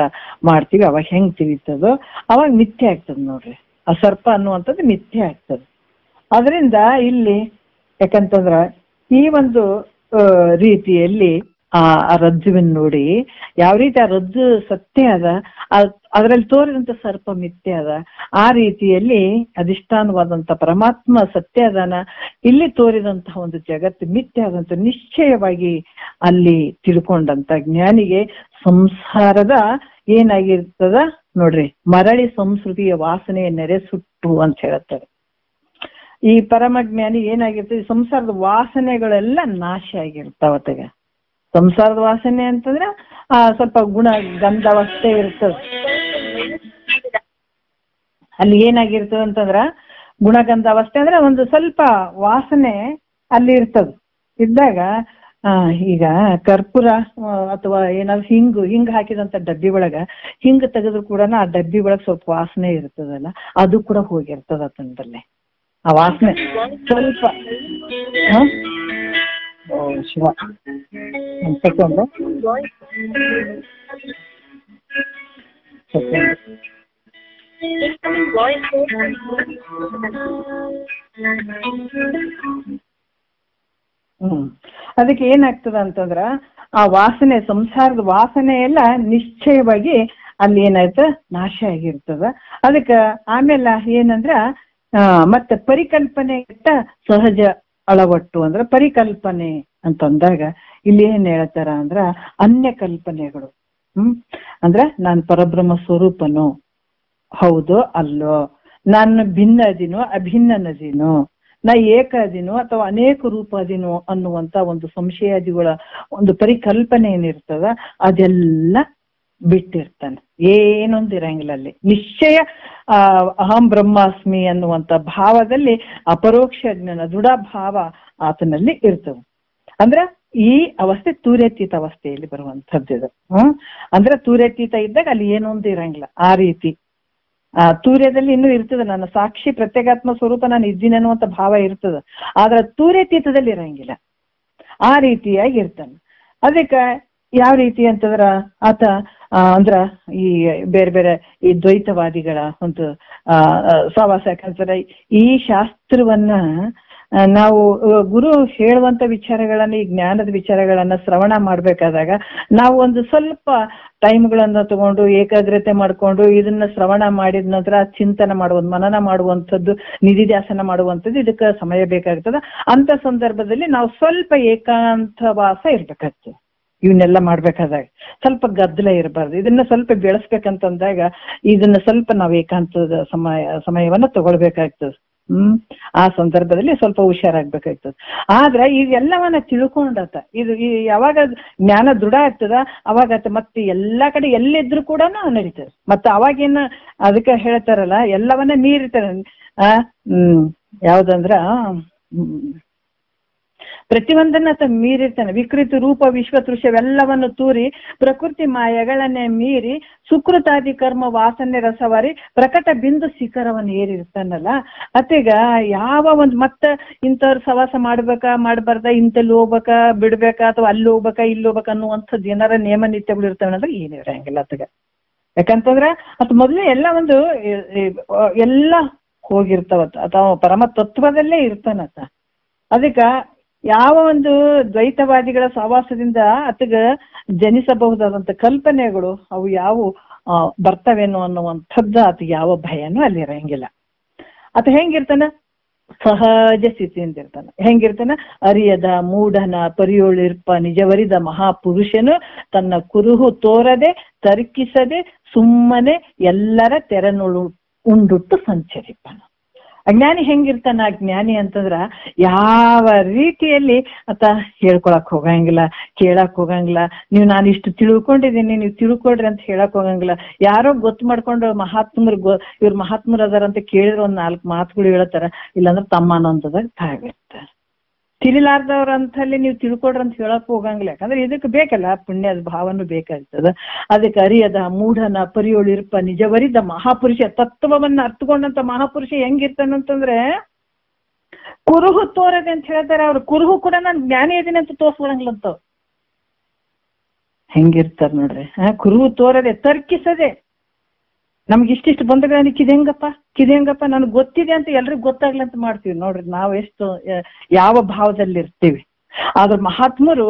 ಮಾಡ್ತೀವಿ ಅವಾಗ ಹೆಂಗ್ ತಿಳಿತದೋ ಅವಾಗ ಮಿಥ್ಯೆ ಆಗ್ತದ ನೋಡ್ರಿ. ಆ ಸರ್ಪ ಅನ್ನುವಂಥದ್ದು ಮಿಥ್ಯೆ ಆಗ್ತದ. ಅದರಿಂದ ಇಲ್ಲಿ ಯಾಕಂತಂದ್ರ ಈ ಒಂದು ರೀತಿಯಲ್ಲಿ ಆ ರಜ್ಜುವಿನ ನೋಡಿ ಯಾವ ರೀತಿ ಆ ರಜ್ಜು ಸತ್ಯ ಅದ, ಅದರಲ್ಲಿ ತೋರಿದಂತ ಸರ್ಪ ಮಿಥ್ಯೆ ಅದ, ಆ ರೀತಿಯಲ್ಲಿ ಅಧಿಷ್ಠಾನವಾದಂತ ಪರಮಾತ್ಮ ಸತ್ಯ ಅದಾನ, ಇಲ್ಲಿ ತೋರಿದಂತಹ ಒಂದು ಜಗತ್ತು ಮಿಥ್ಯೆ ಆದಂತ ನಿಶ್ಚಯವಾಗಿ ಅಲ್ಲಿ ತಿಳ್ಕೊಂಡಂತ ಜ್ಞಾನಿಗೆ ಸಂಸಾರದ ಏನಾಗಿರ್ತದ ನೋಡ್ರಿ, ಮರಳಿ ಸಂಸ್ಕೃತಿಯ ವಾಸನೆಯ ನೆರೆ ಸುಟ್ಟು ಅಂತ ಹೇಳ್ತಾರೆ. ಈ ಪರಮಜ್ಞಾನಿ ಏನಾಗಿರ್ತದೆ, ಸಂಸಾರದ ವಾಸನೆಗಳೆಲ್ಲ ನಾಶ ಆಗಿರ್ತಾವತ್ತಾಗ. ಸಂಸಾರದ ವಾಸನೆ ಅಂತಂದ್ರೆ ಸ್ವಲ್ಪ ಗುಣ ಗಂಧಾವಸ್ಥೆ ಇರ್ತದೆ. ಅಲ್ಲಿ ಏನಾಗಿರ್ತದ ಅಂತಂದ್ರ ಗುಣಗಂಧಾವಸ್ಥೆ ಅಂದ್ರೆ ಒಂದು ಸ್ವಲ್ಪ ವಾಸನೆ ಅಲ್ಲಿ ಇರ್ತದ. ಇದ್ದಾಗ ಈಗ ಕರ್ಪೂರ ಅಥವಾ ಏನಾದ್ರು ಹಿಂಗ್ ಹಾಕಿದಂತ ಡಬ್ಬಿ ಒಳಗ ಹಿಂಗ್ ತೆಗೆದ್ರು ಕೂಡ ಆ ಡಬ್ಬಿ ಒಳಗ್ ಸ್ವಲ್ಪ ವಾಸನೆ ಇರ್ತದಲ್ಲ, ಅದು ಕೂಡ ಹೋಗಿರ್ತದ ತಂದಲ್ಲಿ ಆ ವಾಸನೆ ಸ್ವಲ್ಪ. ಶಿವ ಅದಕ್ಕೆ ಏನಾಗ್ತದ ಅಂತಂದ್ರ ಆ ವಾಸನೆ, ಸಂಸಾರದ ವಾಸನೆ ಎಲ್ಲ ನಿಶ್ಚಯವಾಗಿ ಅಲ್ಲಿ ಏನಾಯ್ತ ನಾಶ ಆಗಿರ್ತದ. ಅದಕ್ಕ ಆಮೇಲೆ ಏನಂದ್ರ ಮತ್ತೆ ಪರಿಕಲ್ಪನೆ ಸಹಜ ಅಳವಟ್ಟು ಅಂದ್ರ ಪರಿಕಲ್ಪನೆ ಅಂತಂದಾಗ ಇಲ್ಲಿ ಏನ್ ಹೇಳ್ತಾರ ಅಂದ್ರ ಅನ್ಯ ಕಲ್ಪನೆಗಳು. ಅಂದ್ರ ನಾನ್ ಪರಬ್ರಹ್ಮ ಸ್ವರೂಪನು ಹೌದು ಅಲ್ಲೋ, ನಾನು ಭಿನ್ನ ಅದಿನೋ ಅಭಿನ್ನನದಿನೋ, ನಾ ಏಕ ಅದಿನೋ ಅಥವಾ ಅನೇಕ ರೂಪ ಅದಿನೋ ಅನ್ನುವಂತ ಒಂದು ಸಂಶಯಾದಿಗಳ ಒಂದು ಪರಿಕಲ್ಪನೆ ಏನಿರ್ತದ ಅದೆಲ್ಲ ಬಿಟ್ಟಿರ್ತಾನೆ. ಏನೊಂದು ಇರಂಗಿಲ್ಲ ಅಲ್ಲಿ. ನಿಶ್ಚಯ ಅಹಂ ಬ್ರಹ್ಮಾಸ್ಮಿ ಅನ್ನುವಂತ ಭಾವದಲ್ಲಿ ಅಪರೋಕ್ಷ ಜ್ಞಾನ ದೃಢ ಭಾವ ಆತನಲ್ಲಿ ಇರ್ತದೆ. ಅಂದ್ರ ಈ ಅವಸ್ಥೆ ತೂರ್ಯತೀತ ಅವಸ್ಥೆಯಲ್ಲಿ ಬರುವಂತದ್ದು. ಅಂದ್ರೆ ತೂರ್ಯತೀತ ಇದ್ದಾಗ ಅಲ್ಲಿ ಏನೊಂದು ಇರಂಗಿಲ್ಲ. ಆ ರೀತಿ ತೂರ್ಯದಲ್ಲಿ ಇನ್ನೂ ಇರ್ತದೆ, ನನ್ನ ಸಾಕ್ಷಿ ಪ್ರತ್ಯೇಕಾತ್ಮ ಸ್ವರೂಪ ನಾನು ಇದ್ದೀನಿ ಅನ್ನುವಂತ ಭಾವ ಇರ್ತದ. ಆದ್ರೆ ತೂರ್ಯತೀತದಲ್ಲಿ ಇರಂಗಿಲ್ಲ. ಆ ರೀತಿಯಾಗಿ ಇರ್ತಾನೆ. ಅದಕ್ಕೆ ಯಾವ ರೀತಿ ಅಂತಂದ್ರ ಆತ ಅಂದ್ರ ಈ ಬೇರೆ ಬೇರೆ ಈ ದ್ವೈತವಾದಿಗಳ ಒಂದು ಸವಾಸ. ಯಾಕಂದ್ರೆ ಈ ಶಾಸ್ತ್ರವನ್ನ ನಾವು ಗುರು ಹೇಳುವಂತ ವಿಚಾರಗಳನ್ನ, ಈ ಜ್ಞಾನದ ವಿಚಾರಗಳನ್ನ ಶ್ರವಣ ಮಾಡ್ಬೇಕಾದಾಗ ನಾವು ಒಂದು ಸ್ವಲ್ಪ ಟೈಮ್ಗಳನ್ನ ತಗೊಂಡು ಏಕಾಗ್ರತೆ ಮಾಡ್ಕೊಂಡು ಇದನ್ನ ಶ್ರವಣ ಮಾಡಿದ ನಂತರ ಚಿಂತನೆ ಮಾಡುವಂತ, ಮನನ ಮಾಡುವಂಥದ್ದು, ನಿಧಿಧ್ಯಾಸನ ಮಾಡುವಂಥದ್ದು ಇದಕ್ಕೆ ಸಮಯ ಬೇಕಾಗ್ತದ. ಅಂತ ಸಂದರ್ಭದಲ್ಲಿ ನಾವು ಸ್ವಲ್ಪ ಏಕಾಂತವಾಸ ಇರ್ಬೇಕಾಗ್ತದೆ. ಇವನ್ನೆಲ್ಲ ಮಾಡ್ಬೇಕಾದಾಗ ಸ್ವಲ್ಪ ಗದ್ದಲ ಇರಬಾರ್ದು. ಇದನ್ನ ಸ್ವಲ್ಪ ಬೆಳೆಸ್ಬೇಕಂತಂದಾಗ ಇದನ್ನ ಸ್ವಲ್ಪ ನಾವು ಏಕಾಂತದ ಸಮಯವನ್ನ ತಗೊಳ್ಬೇಕಾಗ್ತದೆ. ಆ ಸಂದರ್ಭದಲ್ಲಿ ಸ್ವಲ್ಪ ಹುಷಾರಾಗ್ಬೇಕಾಗ್ತದೆ. ಆದ್ರೆ ಇವೆಲ್ಲವನ್ನ ತಿಳ್ಕೊಂಡಾತ ಇದು ಯಾವಾಗ ಜ್ಞಾನ ದೃಢ ಆಗ್ತದ ಅವಾಗ ಮತ್ತೆ ಎಲ್ಲಾ ಕಡೆ ಎಲ್ಲಿದ್ರು ಕೂಡ ನಡೀತದೆ. ಮತ್ತೆ ಅವಾಗೇನ ಅದಕ್ಕೆ ಹೇಳ್ತಾರಲ್ಲ ಎಲ್ಲವನ್ನ ಮೀರಿರ್ತಾರೆ. ಯಾವ್ದಂದ್ರ ಪ್ರತಿಯೊಂದನ್ನ ಮೀರಿರ್ತಾನೆ. ವಿಕೃತಿ ರೂಪ ವಿಶ್ವತೃಷ್ಯವೆಲ್ಲವನ್ನು ತೂರಿ ಪ್ರಕೃತಿ ಮಾಯಗಳನ್ನೇ ಮೀರಿ ಸುಕೃತಾದಿ ಕರ್ಮ ವಾಸನೆ ರಸವಾರಿ ಪ್ರಕಟ ಬಿಂದು ಶಿಖರವನ್ನು ಏರಿರ್ತಾನಲ್ಲ. ಅತ್ತೀಗ ಯಾವ ಒಂದು ಮತ್ತ ಇಂಥವ್ರ ಸವಾಸ ಮಾಡ್ಬಾರ್ದ, ಇಂತಲ್ಲಿ ಹೋಗ್ಬೇಕಾ ಬಿಡ್ಬೇಕಾ ಅಥವಾ ಅಲ್ಲಿ ಹೋಗ್ಬೇಕಾ ಇಲ್ಲಿ ಹೋಗ್ಬೇಕ ಅನ್ನುವಂಥದ್ದು ಏನಾರ ನೇಮ ನಿತ್ಯಗಳು ಇರ್ತಾವೆ ಅಂದ್ರೆ ಏನು ಇರಂಗಿಲ್ಲ ಅತ್ತಗ. ಯಾಕಂತಂದ್ರ ಅದು ಮೊದಲೇ ಎಲ್ಲ ಒಂದು ಎಲ್ಲ ಹೋಗಿರ್ತಾವತ್ತ ಅಥವಾ ಪರಮ ತತ್ವದಲ್ಲೇ ಇರ್ತಾನತ್ತ. ಅದಕ್ಕ ಯಾವ ಒಂದು ದ್ವೈತವಾದಿಗಳ ಸಹವಾಸದಿಂದ ಅತಗ ಜನಿಸಬಹುದಾದಂತ ಕಲ್ಪನೆಗಳು ಅವು ಯಾವ ಬರ್ತವೇನೋ ಅನ್ನುವಂಥದ್ದು ಆತ ಯಾವ ಭಯನೂ ಅಲ್ಲಿ ಇರಂಗಿಲ್ಲ. ಆತ ಹೆಂಗಿರ್ತಾನ ಸಹಜ ಸ್ಥಿತಿಯಿಂದ ಇರ್ತಾನ. ಹೆಂಗಿರ್ತಾನ ಅರಿಯದ ಮೂಢನ ಪರಿಯೋಳಿರ್ಪ ನಿಜವರಿದ ಮಹಾಪುರುಷನು ತನ್ನ ಕುರುಹು ತೋರದೆ ತರ್ಕಿಸದೆ ಸುಮ್ಮನೆ ಎಲ್ಲರ ತೆರನುಳು ಉಂಡುಟ್ಟು ಸಂಚರಿಪನ. ಅಜ್ಞಾನಿ ಹೆಂಗಿರ್ತಾನ? ಅಜ್ಞಾನಿ ಅಂತಂದ್ರ ಯಾವ ರೀತಿಯಲ್ಲಿ ಆತ ಹೇಳ್ಕೊಳಕ್ ಹೋಗಂಗಿಲ್ಲ, ಕೇಳಕ್ ಹೋಗಂಗಿಲ್ಲ. ನೀವು ನಾನು ಇಷ್ಟು ತಿಳ್ಕೊಂಡಿದ್ದೀನಿ ನೀವು ತಿಳ್ಕೊಡ್ರಿ ಅಂತ ಹೇಳಕ್ ಹೋಗಂಗಿಲ್ಲ. ಯಾರೋ ಗೊತ್ತು ಮಾಡ್ಕೊಂಡು ಇವ್ರ ಮಹಾತ್ಮರು ಅದಾರಂತ ಕೇಳಿದ್ರೆ ಒಂದ್ 4 ಮಾತುಗಳು ಹೇಳ್ತಾರ, ಇಲ್ಲಾಂದ್ರೆ ತಮ್ಮ ಅನ್ನೋಂಥದಾಗ ತಾವಿರ್ತಾರ. ತಿಳಿಲಾರ್ದವ್ರ ಅಂತಲ್ಲಿ ನೀವು ತಿಳ್ಕೊಡ್ರಿ ಅಂತ ಹೇಳಕ್ ಹೋಗಂಗಿಲ್ಲ. ಯಾಕಂದ್ರೆ ಇದಕ್ಕೆ ಬೇಕಲ್ಲ ಪುಣ್ಯದ ಭಾವನೂ ಬೇಕಾಗ್ತದ. ಅದಕ್ಕೆ ಅರಿಯದ ಮೂಢನ ಪರಿಯೋಳಿರ್ಪ ನಿಜವರಿದ ಮಹಾಪುರುಷ ತತ್ವವನ್ನ ಅರ್ಥಕೊಂಡಂತ ಮಹಾಪುರುಷ ಹೆಂಗಿರ್ತಾನಂತಂದ್ರೆ ಕುರುಹು ತೋರದೆ ಅಂತ ಹೇಳ್ತಾರೆ. ಅವ್ರ ಕುರುಹು ಕೂಡ ನಾನು ಜ್ಞಾನಿ ಇದೀನಿ ಅಂತ ತೋರ್ಸ್ಕೊಳಂಗಿಲ್ಲಂತವ್ ಹೆಂಗಿರ್ತಾರ ನೋಡ್ರಿ. ಕುರುಹು ತೋರದೆ ತರ್ಕಿಸದೆ ನಮ್ಗೆ ಇಷ್ಟಿಷ್ಟು ಬಂಧಗಳನ್ನ ಕಿದೆಂಗಪ್ಪ ನನಗೆ ಗೊತ್ತಿದೆ ಅಂತ ಎಲ್ರಿಗೂ ಗೊತ್ತಾಗ್ಲಿ ಅಂತ ಮಾಡ್ತೀವಿ ನೋಡ್ರಿ. ನಾವು ಎಷ್ಟು ಯಾವ ಭಾವದಲ್ಲಿ ಇರ್ತೀವಿ. ಆದ್ರ ಮಹಾತ್ಮರು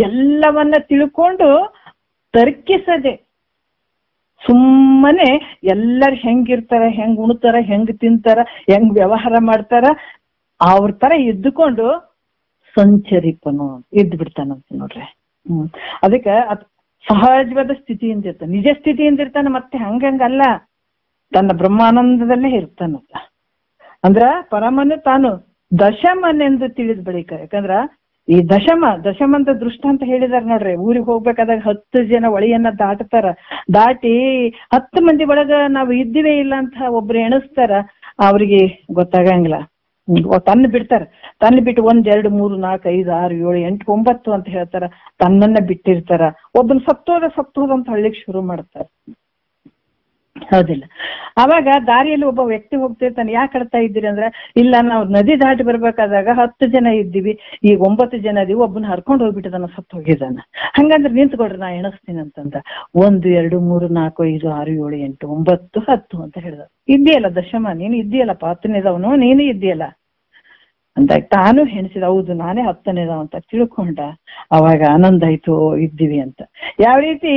ಎಲ್ಲವನ್ನ ತಿಳ್ಕೊಂಡು ತರ್ಕಿಸದೆ ಸುಮ್ಮನೆ ಎಲ್ಲರು ಹೆಂಗಿರ್ತಾರ, ಹೆಂಗ್ ಉಣ್ತಾರ, ಹೆಂಗ್ ತಿಂತಾರ, ಹೆಂಗ್ ವ್ಯವಹಾರ ಮಾಡ್ತಾರ ಅವ್ರ ತರ ಇದ್ದುಕೊಂಡು ಸಂಚರಿಪನು ಇದ್ದು ಬಿಡ್ತಾನಂತ ನೋಡ್ರಿ. ಅದಕ್ಕೆ ಸಹಜವಾದ ಸ್ಥಿತಿಯಿಂದ ಇರ್ತಾನೆ, ನಿಜ ಸ್ಥಿತಿಯಿಂದ ಇರ್ತಾನೆ. ಮತ್ತೆ ಹಂಗಲ್ಲ, ತನ್ನ ಬ್ರಹ್ಮಾನಂದದಲ್ಲೇ ಇರ್ತಾನಲ್ಲ. ಅಂದ್ರ ಪರಮನು ತಾನು ದಶಮನೆಂದು ತಿಳಿದ್ ಬಳಿಕ. ಯಾಕಂದ್ರ ಈ ದಶಮ ಅಂತ ದೃಷ್ಟ ಅಂತ ಹೇಳಿದಾರೆ ನೋಡ್ರಿ. ಊರಿಗೆ ಹೋಗ್ಬೇಕಾದಾಗ 10 ಜನ ಒಳಿಯನ್ನ ದಾಟಿ 10 ಮಂದಿ ಒಳಗ ನಾವು ಇದ್ದೀವೇ ಇಲ್ಲ ಅಂತ ಒಬ್ರು ಎಣಿಸ್ತಾರ. ಅವ್ರಿಗೆ ಗೊತ್ತಾಗಂಗಿಲ್ಲ. ತನ್ನ ಬಿಟ್ಟು 1 2 3 4 5 6 7 8 9 ಅಂತ ಹೇಳ್ತಾರ. ತನ್ನನ್ನ ಬಿಟ್ಟಿರ್ತಾರ. ಒಬ್ಬನ್ ಸತ್ತೋದ ಅಂತ ಹಳ್ಳಿಕ್ ಶುರು ಮಾಡ್ತಾರ. ಹೌದಿಲ್ಲ. ಅವಾಗ ದಾರಿಯಲ್ಲಿ ಒಬ್ಬ ವ್ಯಕ್ತಿ ಹೋಗ್ತಿರ್ತಾನೆ, ಯಾಕೆ ಕಳ್ತಾ ಇದ್ದೀರಿ ಅಂದ್ರೆ, ಇಲ್ಲ ನಾವು ನದಿ ದಾಟಿ ಬರ್ಬೇಕಾದಾಗ 10 ಜನ ಇದ್ದೀವಿ, ಈಗ 9 ಜನ ಇದೀವಿ, ಒಬ್ಬನ ಹರ್ಕೊಂಡು ಹೋಗ್ಬಿಟ್ಟಿದಾನ, ಸತ್ತು ಹೋಗಿದಾನ. ಹಂಗಂದ್ರೆ ನಿಂತ್ಕೊಡ್ರಿ ನಾ ಎಣಿಸ್ತೀನಿ ಅಂತಂದ. 1 2 3 4 5 6 7 8 9 10 ಅಂತ ಹೇಳಿದ. ಇದೆಯಲ್ಲ ದಶಮ, ನೀನು ಇದೆಯಲ್ಲಪ್ಪ 10ನೇದವನು, ನೀನು ಇದೆಯಲ್ಲ ಅಂತ ತಾನು ಹೆಣಿಸಿದ. ಹೌದು ನಾನೇ 10ನೇದವ ಅಂತ ತಿಳ್ಕೊಂಡ. ಅವಾಗ ಆನಂದ ಆಯ್ತು ಇದ್ದೀವಿ ಅಂತ. ಯಾವ ರೀತಿ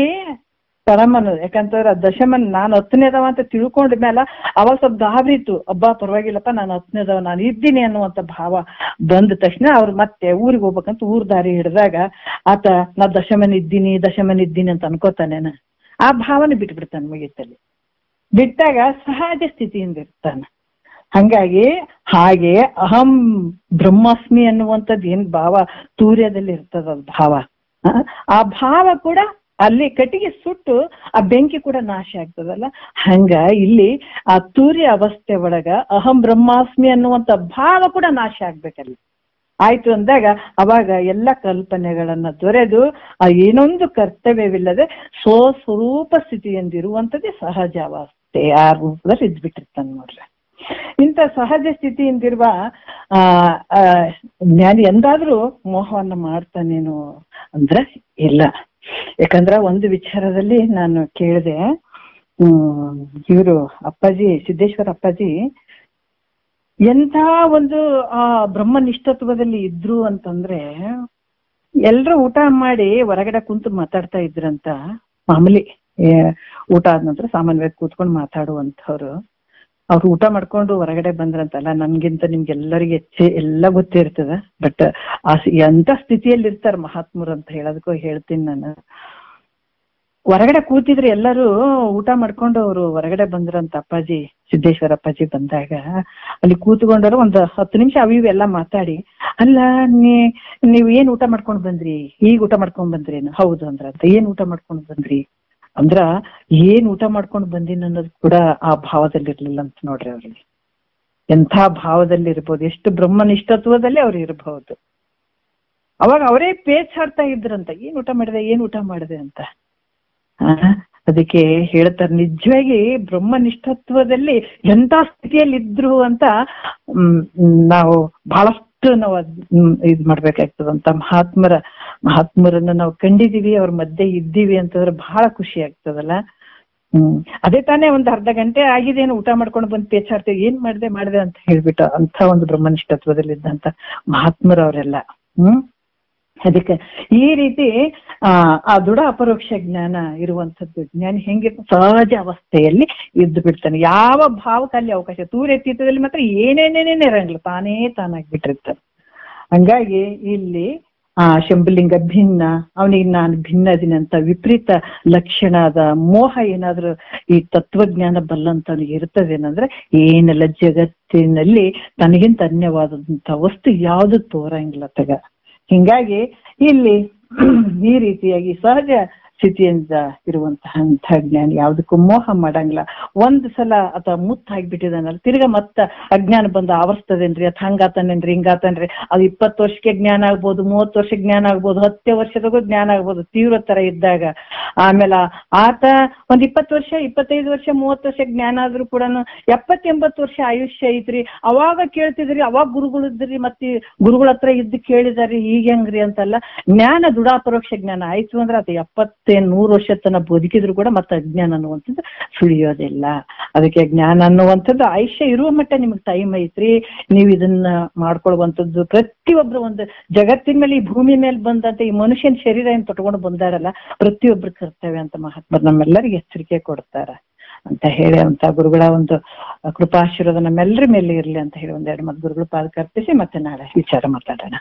ಪರಮನು, ಯಾಕಂತಂದ್ರೆ ದಶಮನ್ ನಾನು 10ನೇದವ ಅಂತ ತಿಳ್ಕೊಂಡ ಮೇಲೆ ಅವಾಗ ಸ್ವಲ್ಪ ಗಾಬರಿತ್ತು. ಹಬ್ಬ ಪರವಾಗಿಲ್ಲಪ್ಪ ನಾನು 10ನೇದವ, ನಾನು ಇದ್ದೀನಿ ಅನ್ನುವಂತ ಭಾವ ಬಂದ ತಕ್ಷಣ ಅವ್ರು ಮತ್ತೆ ಊರಿಗೆ ಹೋಗ್ಬೇಕಂತ ಊರ್ ದಾರಿ ಹಿಡಿದಾಗ ಆತ ನಾ ದಶಮನ್ ಇದ್ದೀನಿ ಅಂತ ಅನ್ಕೋತಾನೇನ, ಆ ಭಾವನೆ ಬಿಟ್ಬಿಡ್ತಾನೆ ಮುಗಿತಲ್ಲಿ. ಬಿಟ್ಟಾಗ ಸಹಜ ಸ್ಥಿತಿಯಿಂದ ಇರ್ತಾನೆ. ಹಂಗಾಗಿ ಹಾಗೆ ಅಹಂ ಬ್ರಹ್ಮಾಸ್ಮಿ ಅನ್ನುವಂಥದ್ದು ಏನ್ ಭಾವ ತೂರ್ಯದಲ್ಲಿ ಇರ್ತದ ಭಾವ, ಆ ಭಾವ ಕೂಡ ಅಲ್ಲಿ ಕಟ್ಟಿಗೆ ಸುಟ್ಟು ಆ ಬೆಂಕಿ ಕೂಡ ನಾಶ ಆಗ್ತದಲ್ಲ. ಹಂಗ ಇಲ್ಲಿ ಆ ತೂರ್ಯ ಅವಸ್ಥೆ ಒಳಗ ಅಹಂ ಬ್ರಹ್ಮಾಸ್ಮಿ ಅನ್ನುವಂಥ ಭಾವ ಕೂಡ ನಾಶ ಆಗ್ಬೇಕಲ್ಲಿ. ಆಯ್ತು ಅಂದಾಗ ಅವಾಗ ಎಲ್ಲ ಕಲ್ಪನೆಗಳನ್ನ ತೊರೆದು ಆ ಏನೊಂದು ಕರ್ತವ್ಯವಿಲ್ಲದೆ ಸ್ವಸ್ವರೂಪ ಸ್ಥಿತಿಯಿಂದಿರುವಂಥದ್ದೇ ಸಹಜ ಅವಸ್ಥೆ. ಆ ರೂಪದಲ್ಲಿ ಇದ್ಬಿಟ್ಟಿರ್ತಾನೆ ನೋಡ್ರಿ. ಇಂಥ ಸಹಜ ಸ್ಥಿತಿಯಿಂದಿರುವ ಜ್ಞಾನಿ ಎಂದಾದ್ರೂ ಮೋಹವನ್ನ ಮಾಡ್ತಾನೇನು ಅಂದ್ರೆ ಇಲ್ಲ. ಯಾಕಂದ್ರ ಒಂದು ವಿಚಾರದಲ್ಲಿ ನಾನು ಕೇಳಿದೆ, ಇವರು ಅಪ್ಪಾಜಿ, ಸಿದ್ದೇಶ್ವರ ಅಪ್ಪಾಜಿ ಎಂಥ ಒಂದು ಆ ಬ್ರಹ್ಮನಿಷ್ಠತ್ವದಲ್ಲಿ ಇದ್ರು ಅಂತಂದ್ರೆ, ಎಲ್ರೂ ಊಟ ಮಾಡಿ ಹೊರಗಡೆ ಕುಂತು ಮಾತಾಡ್ತಾ ಇದ್ರಂತ. ಮಾಮೂಲಿ ಊಟ ಆದ ನಂತರ ಸಾಮಾನ್ಯವಾಗಿ ಕೂತ್ಕೊಂಡು ಮಾತಾಡುವಂಥವ್ರು. ಅವ್ರು ಊಟ ಮಾಡ್ಕೊಂಡು ಹೊರಗಡೆ ಬಂದ್ರಂತಲ್ಲ, ನನ್ಗಿಂತ ನಿಮ್ಗೆಲ್ಲರಿಗೆ ಎಲ್ಲ ಗೊತ್ತಿರ್ತದ. ಬಟ್ ಎಂತ ಸ್ಥಿತಿಯಲ್ಲಿ ಇರ್ತಾರ ಮಹಾತ್ಮರು ಅಂತ ಹೇಳೋದಕ್ಕೂ ಹೇಳ್ತೀನಿ ನಾನು. ಹೊರಗಡೆ ಕೂತಿದ್ರೆ ಎಲ್ಲರೂ ಊಟ ಮಾಡ್ಕೊಂಡು ಅವ್ರು ಹೊರಗಡೆ ಬಂದ್ರಂತ ಅಪ್ಪಾಜಿ, ಸಿದ್ದೇಶ್ವರ ಅಪ್ಪಾಜಿ ಬಂದಾಗ ಅಲ್ಲಿ ಕೂತ್ಕೊಂಡವ್ರು ಒಂದು 10 ನಿಮಿಷ ಅವಿವೆಲ್ಲ ಮಾತಾಡಿ, ಅಲ್ಲ ನೀವ್ ಏನ್ ಊಟ ಮಾಡ್ಕೊಂಡ್ ಬಂದ್ರಿ, ಈಗ ಊಟ ಮಾಡ್ಕೊಂಡ್ ಬಂದ್ರಿ? ಹೌದು ಅಂದ್ರಂತ. ಏನ್ ಊಟ ಮಾಡ್ಕೊಂಡ್ ಬಂದ್ರಿ ಅಂದ್ರ, ಏನ್ ಊಟ ಮಾಡ್ಕೊಂಡು ಬಂದಿನ ಅನ್ನೋದು ಕೂಡ ಆ ಭಾವದಲ್ಲಿ ಇರ್ಲಿಲ್ಲ ಅಂತ ನೋಡ್ರಿ. ಅವ್ರಿಗೆ ಎಂಥ ಭಾವದಲ್ಲಿ ಇರ್ಬೋದು, ಎಷ್ಟು ಬ್ರಹ್ಮನಿಷ್ಠತ್ವದಲ್ಲಿ ಅವ್ರು ಇರಬಹುದು. ಅವಾಗ ಅವರೇ ಪೇಚಾಡ್ತಾ ಇದ್ರಂತ, ಏನ್ ಊಟ ಮಾಡಿದೆ ಅಂತ. ಅದಕ್ಕೆ ಹೇಳ್ತಾರೆ, ನಿಜವಾಗಿ ಬ್ರಹ್ಮನಿಷ್ಠತ್ವದಲ್ಲಿ ಎಂಥ ಸ್ಥಿತಿಯಲ್ಲಿ ಇದ್ರು ಅಂತ ನಾವು ಬಹಳಷ್ಟು ನಾವು ಇದ್ ಮಾಡ್ಬೇಕಾಗ್ತದಂತ. ಮಹಾತ್ಮರನ್ನ ನಾವು ಕಂಡಿದೀವಿ, ಅವ್ರ ಮಧ್ಯೆ ಇದ್ದೀವಿ ಅಂತಂದ್ರೆ ಬಹಳ ಖುಷಿ ಆಗ್ತದಲ್ಲ. ಅದೇ ತಾನೇ ಒಂದು ಅರ್ಧ ಗಂಟೆ ಆಗಿದೇನು ಊಟ ಮಾಡ್ಕೊಂಡು ಬಂದು ಪೇಚಾಡ್ತೇವೆ, ಏನ್ ಮಾಡಿದೆ ಅಂತ ಹೇಳ್ಬಿಟ್ಟು ಅಂತ ಒಂದು ಬ್ರಹ್ಮನಿಷ್ಠತ್ವದಲ್ಲಿ ಇದ್ದಂತ ಮಹಾತ್ಮರವರೆಲ್ಲ. ಅದಕ್ಕೆ ಈ ರೀತಿ ಆ ದೃಢ ಅಪರೋಕ್ಷ ಜ್ಞಾನ ಇರುವಂತದ್ದು. ಜ್ಞಾನಿ ಹೆಂಗೆ ಸಹಜ ಅವಸ್ಥೆಯಲ್ಲಿ ಇದ್ದು ಬಿಡ್ತಾನೆ. ಯಾವ ಭಾವಕ್ಕಲ್ಲಿ ಅವಕಾಶ, ತೂರ್ಯತೀತದಲ್ಲಿ ಮಾತ್ರ ಏನೇನೇನೇನೇ ಇರಂಗಿಲ್ಲ, ತಾನಾಗ್ಬಿಟ್ಟಿರ್ತಾನೆ. ಹಂಗಾಗಿ ಇಲ್ಲಿ ಶಂಭುಲಿಂಗ ಭಿನ್ನ, ಅವನಿಗೆ ನಾನು ಭಿನ್ನ ಇದೀನಿ ಅಂತ ವಿಪರೀತ ಲಕ್ಷಣದ ಮೋಹ ಏನಾದ್ರೂ ಈ ತತ್ವಜ್ಞಾನ ಬಲ್ಲಂತವನಿಗೆ ಇರ್ತದೇನಂದ್ರೆ, ಏನೆಲ್ಲ ಜಗತ್ತಿನಲ್ಲಿ ತನಗಿಂತ ಅನ್ಯವಾದಂತ ವಸ್ತು ಯಾವುದು ತೋರಂಗಿಲ್ಲ ತಗ. ಹಿಂಗಾಗಿ ಇಲ್ಲಿ ಈ ರೀತಿಯಾಗಿ ಸಹಜ ಸ್ಥಿತಿಯಿಂದ ಇರುವಂತಹ ಜ್ಞಾನಿ ಯಾವುದಕ್ಕೂ ಮೋಹ ಮಾಡಂಗಿಲ್ಲ. ಒಂದ್ ಸಲ ಅಥವಾ ಮುತ್ತಾಗ್ಬಿಟ್ಟಿದಾನಲ್ಲ, ತಿರ್ಗಾ ಮತ್ತ ಅಜ್ಞಾನ ಬಂದ ಆವರಿಸ್ತದೇನ್ರಿ, ಅದ್ ಹಂಗಾತಾನೇನ್ರಿ ಹಿಂಗಾತಾನ್ರಿ. ಅದು 20 ವರ್ಷಕ್ಕೆ ಜ್ಞಾನ ಆಗ್ಬೋದು, 30 ವರ್ಷಕ್ಕೆ ಜ್ಞಾನ ಆಗ್ಬೋದು, 10 ವರ್ಷದಾಗೂ ಜ್ಞಾನ ಆಗ್ಬೋದು ತೀವ್ರ ತರ ಇದ್ದಾಗ. ಆಮೇಲೆ ಆತ ಒಂದ್ 20 ವರ್ಷ 25 ವರ್ಷ 30 ವರ್ಷ ಜ್ಞಾನ ಆದ್ರೂ ಕೂಡ 70-80 ವರ್ಷ ಆಯುಷ್ಯ ಐತ್ರಿ. ಅವಾಗ ಕೇಳ್ತಿದ್ರಿ, ಅವಾಗ ಗುರುಗಳು ಇದ್ರಿ, ಮತ್ತೆ ಗುರುಗಳ ಹತ್ರ ಇದ್ದು ಕೇಳಿದಾರಿ, ಈಗ ಹೆಂಗ್ರಿ ಅಂತಲ್ಲ. ಜ್ಞಾನ ದೃಢಾಪರೋಕ್ಷ ಜ್ಞಾನ ಆಯ್ತು ಅಂದ್ರೆ ಅದು 70-100 ವರ್ಷ ತನ ಬದುಕಿದ್ರು ಕೂಡ ಮತ್ತೆ ಅಜ್ಞಾನ ಅನ್ನುವಂಥದ್ದು ಸುಳಿಯೋದಿಲ್ಲ. ಅದಕ್ಕೆ ಜ್ಞಾನ ಅನ್ನುವಂಥದ್ದು ಆಯುಷ್ಯ ಇರುವ ಮಟ್ಟ ನಿಮ್ಗೆ ಟೈಮ್ ಐತ್ರಿ. ನೀವು ಇದನ್ನ ಮಾಡ್ಕೊಳ್ಳುವಂಥದ್ದು ಪ್ರತಿಯೊಬ್ರು ಒಂದು ಜಗತ್ತಿನ ಮೇಲೆ, ಈ ಭೂಮಿ ಮೇಲೆ ಬಂದಂತ ಈ ಮನುಷ್ಯನ ಶರೀರ ಏನ್ ತೊಟ್ಕೊಂಡು ಬಂದಾರಲ್ಲ, ಪ್ರತಿಯೊಬ್ರು ಕರ್ತವ್ಯ ಅಂತ ಮಹಾತ್ಮರು ನಮ್ಮೆಲ್ಲರಿಗೆ ಎಚ್ಚರಿಕೆ ಕೊಡ್ತಾರ ಅಂತ ಹೇಳಿ ಅಂತ ಗುರುಗಳ ಒಂದು ಕೃಪಾಶೀರ್ವಾದ ನಮ್ಮೆಲ್ಲರ ಮೇಲೆ ಇರ್ಲಿ ಅಂತ ಹೇಳಿ 1-2 ಮಾತು ಗುರುಗಳು ಪಾದ ಕರ್ಪಿಸಿ ಮತ್ತೆ ನಾಳೆ ವಿಚಾರ ಮಾತಾಡೋಣ.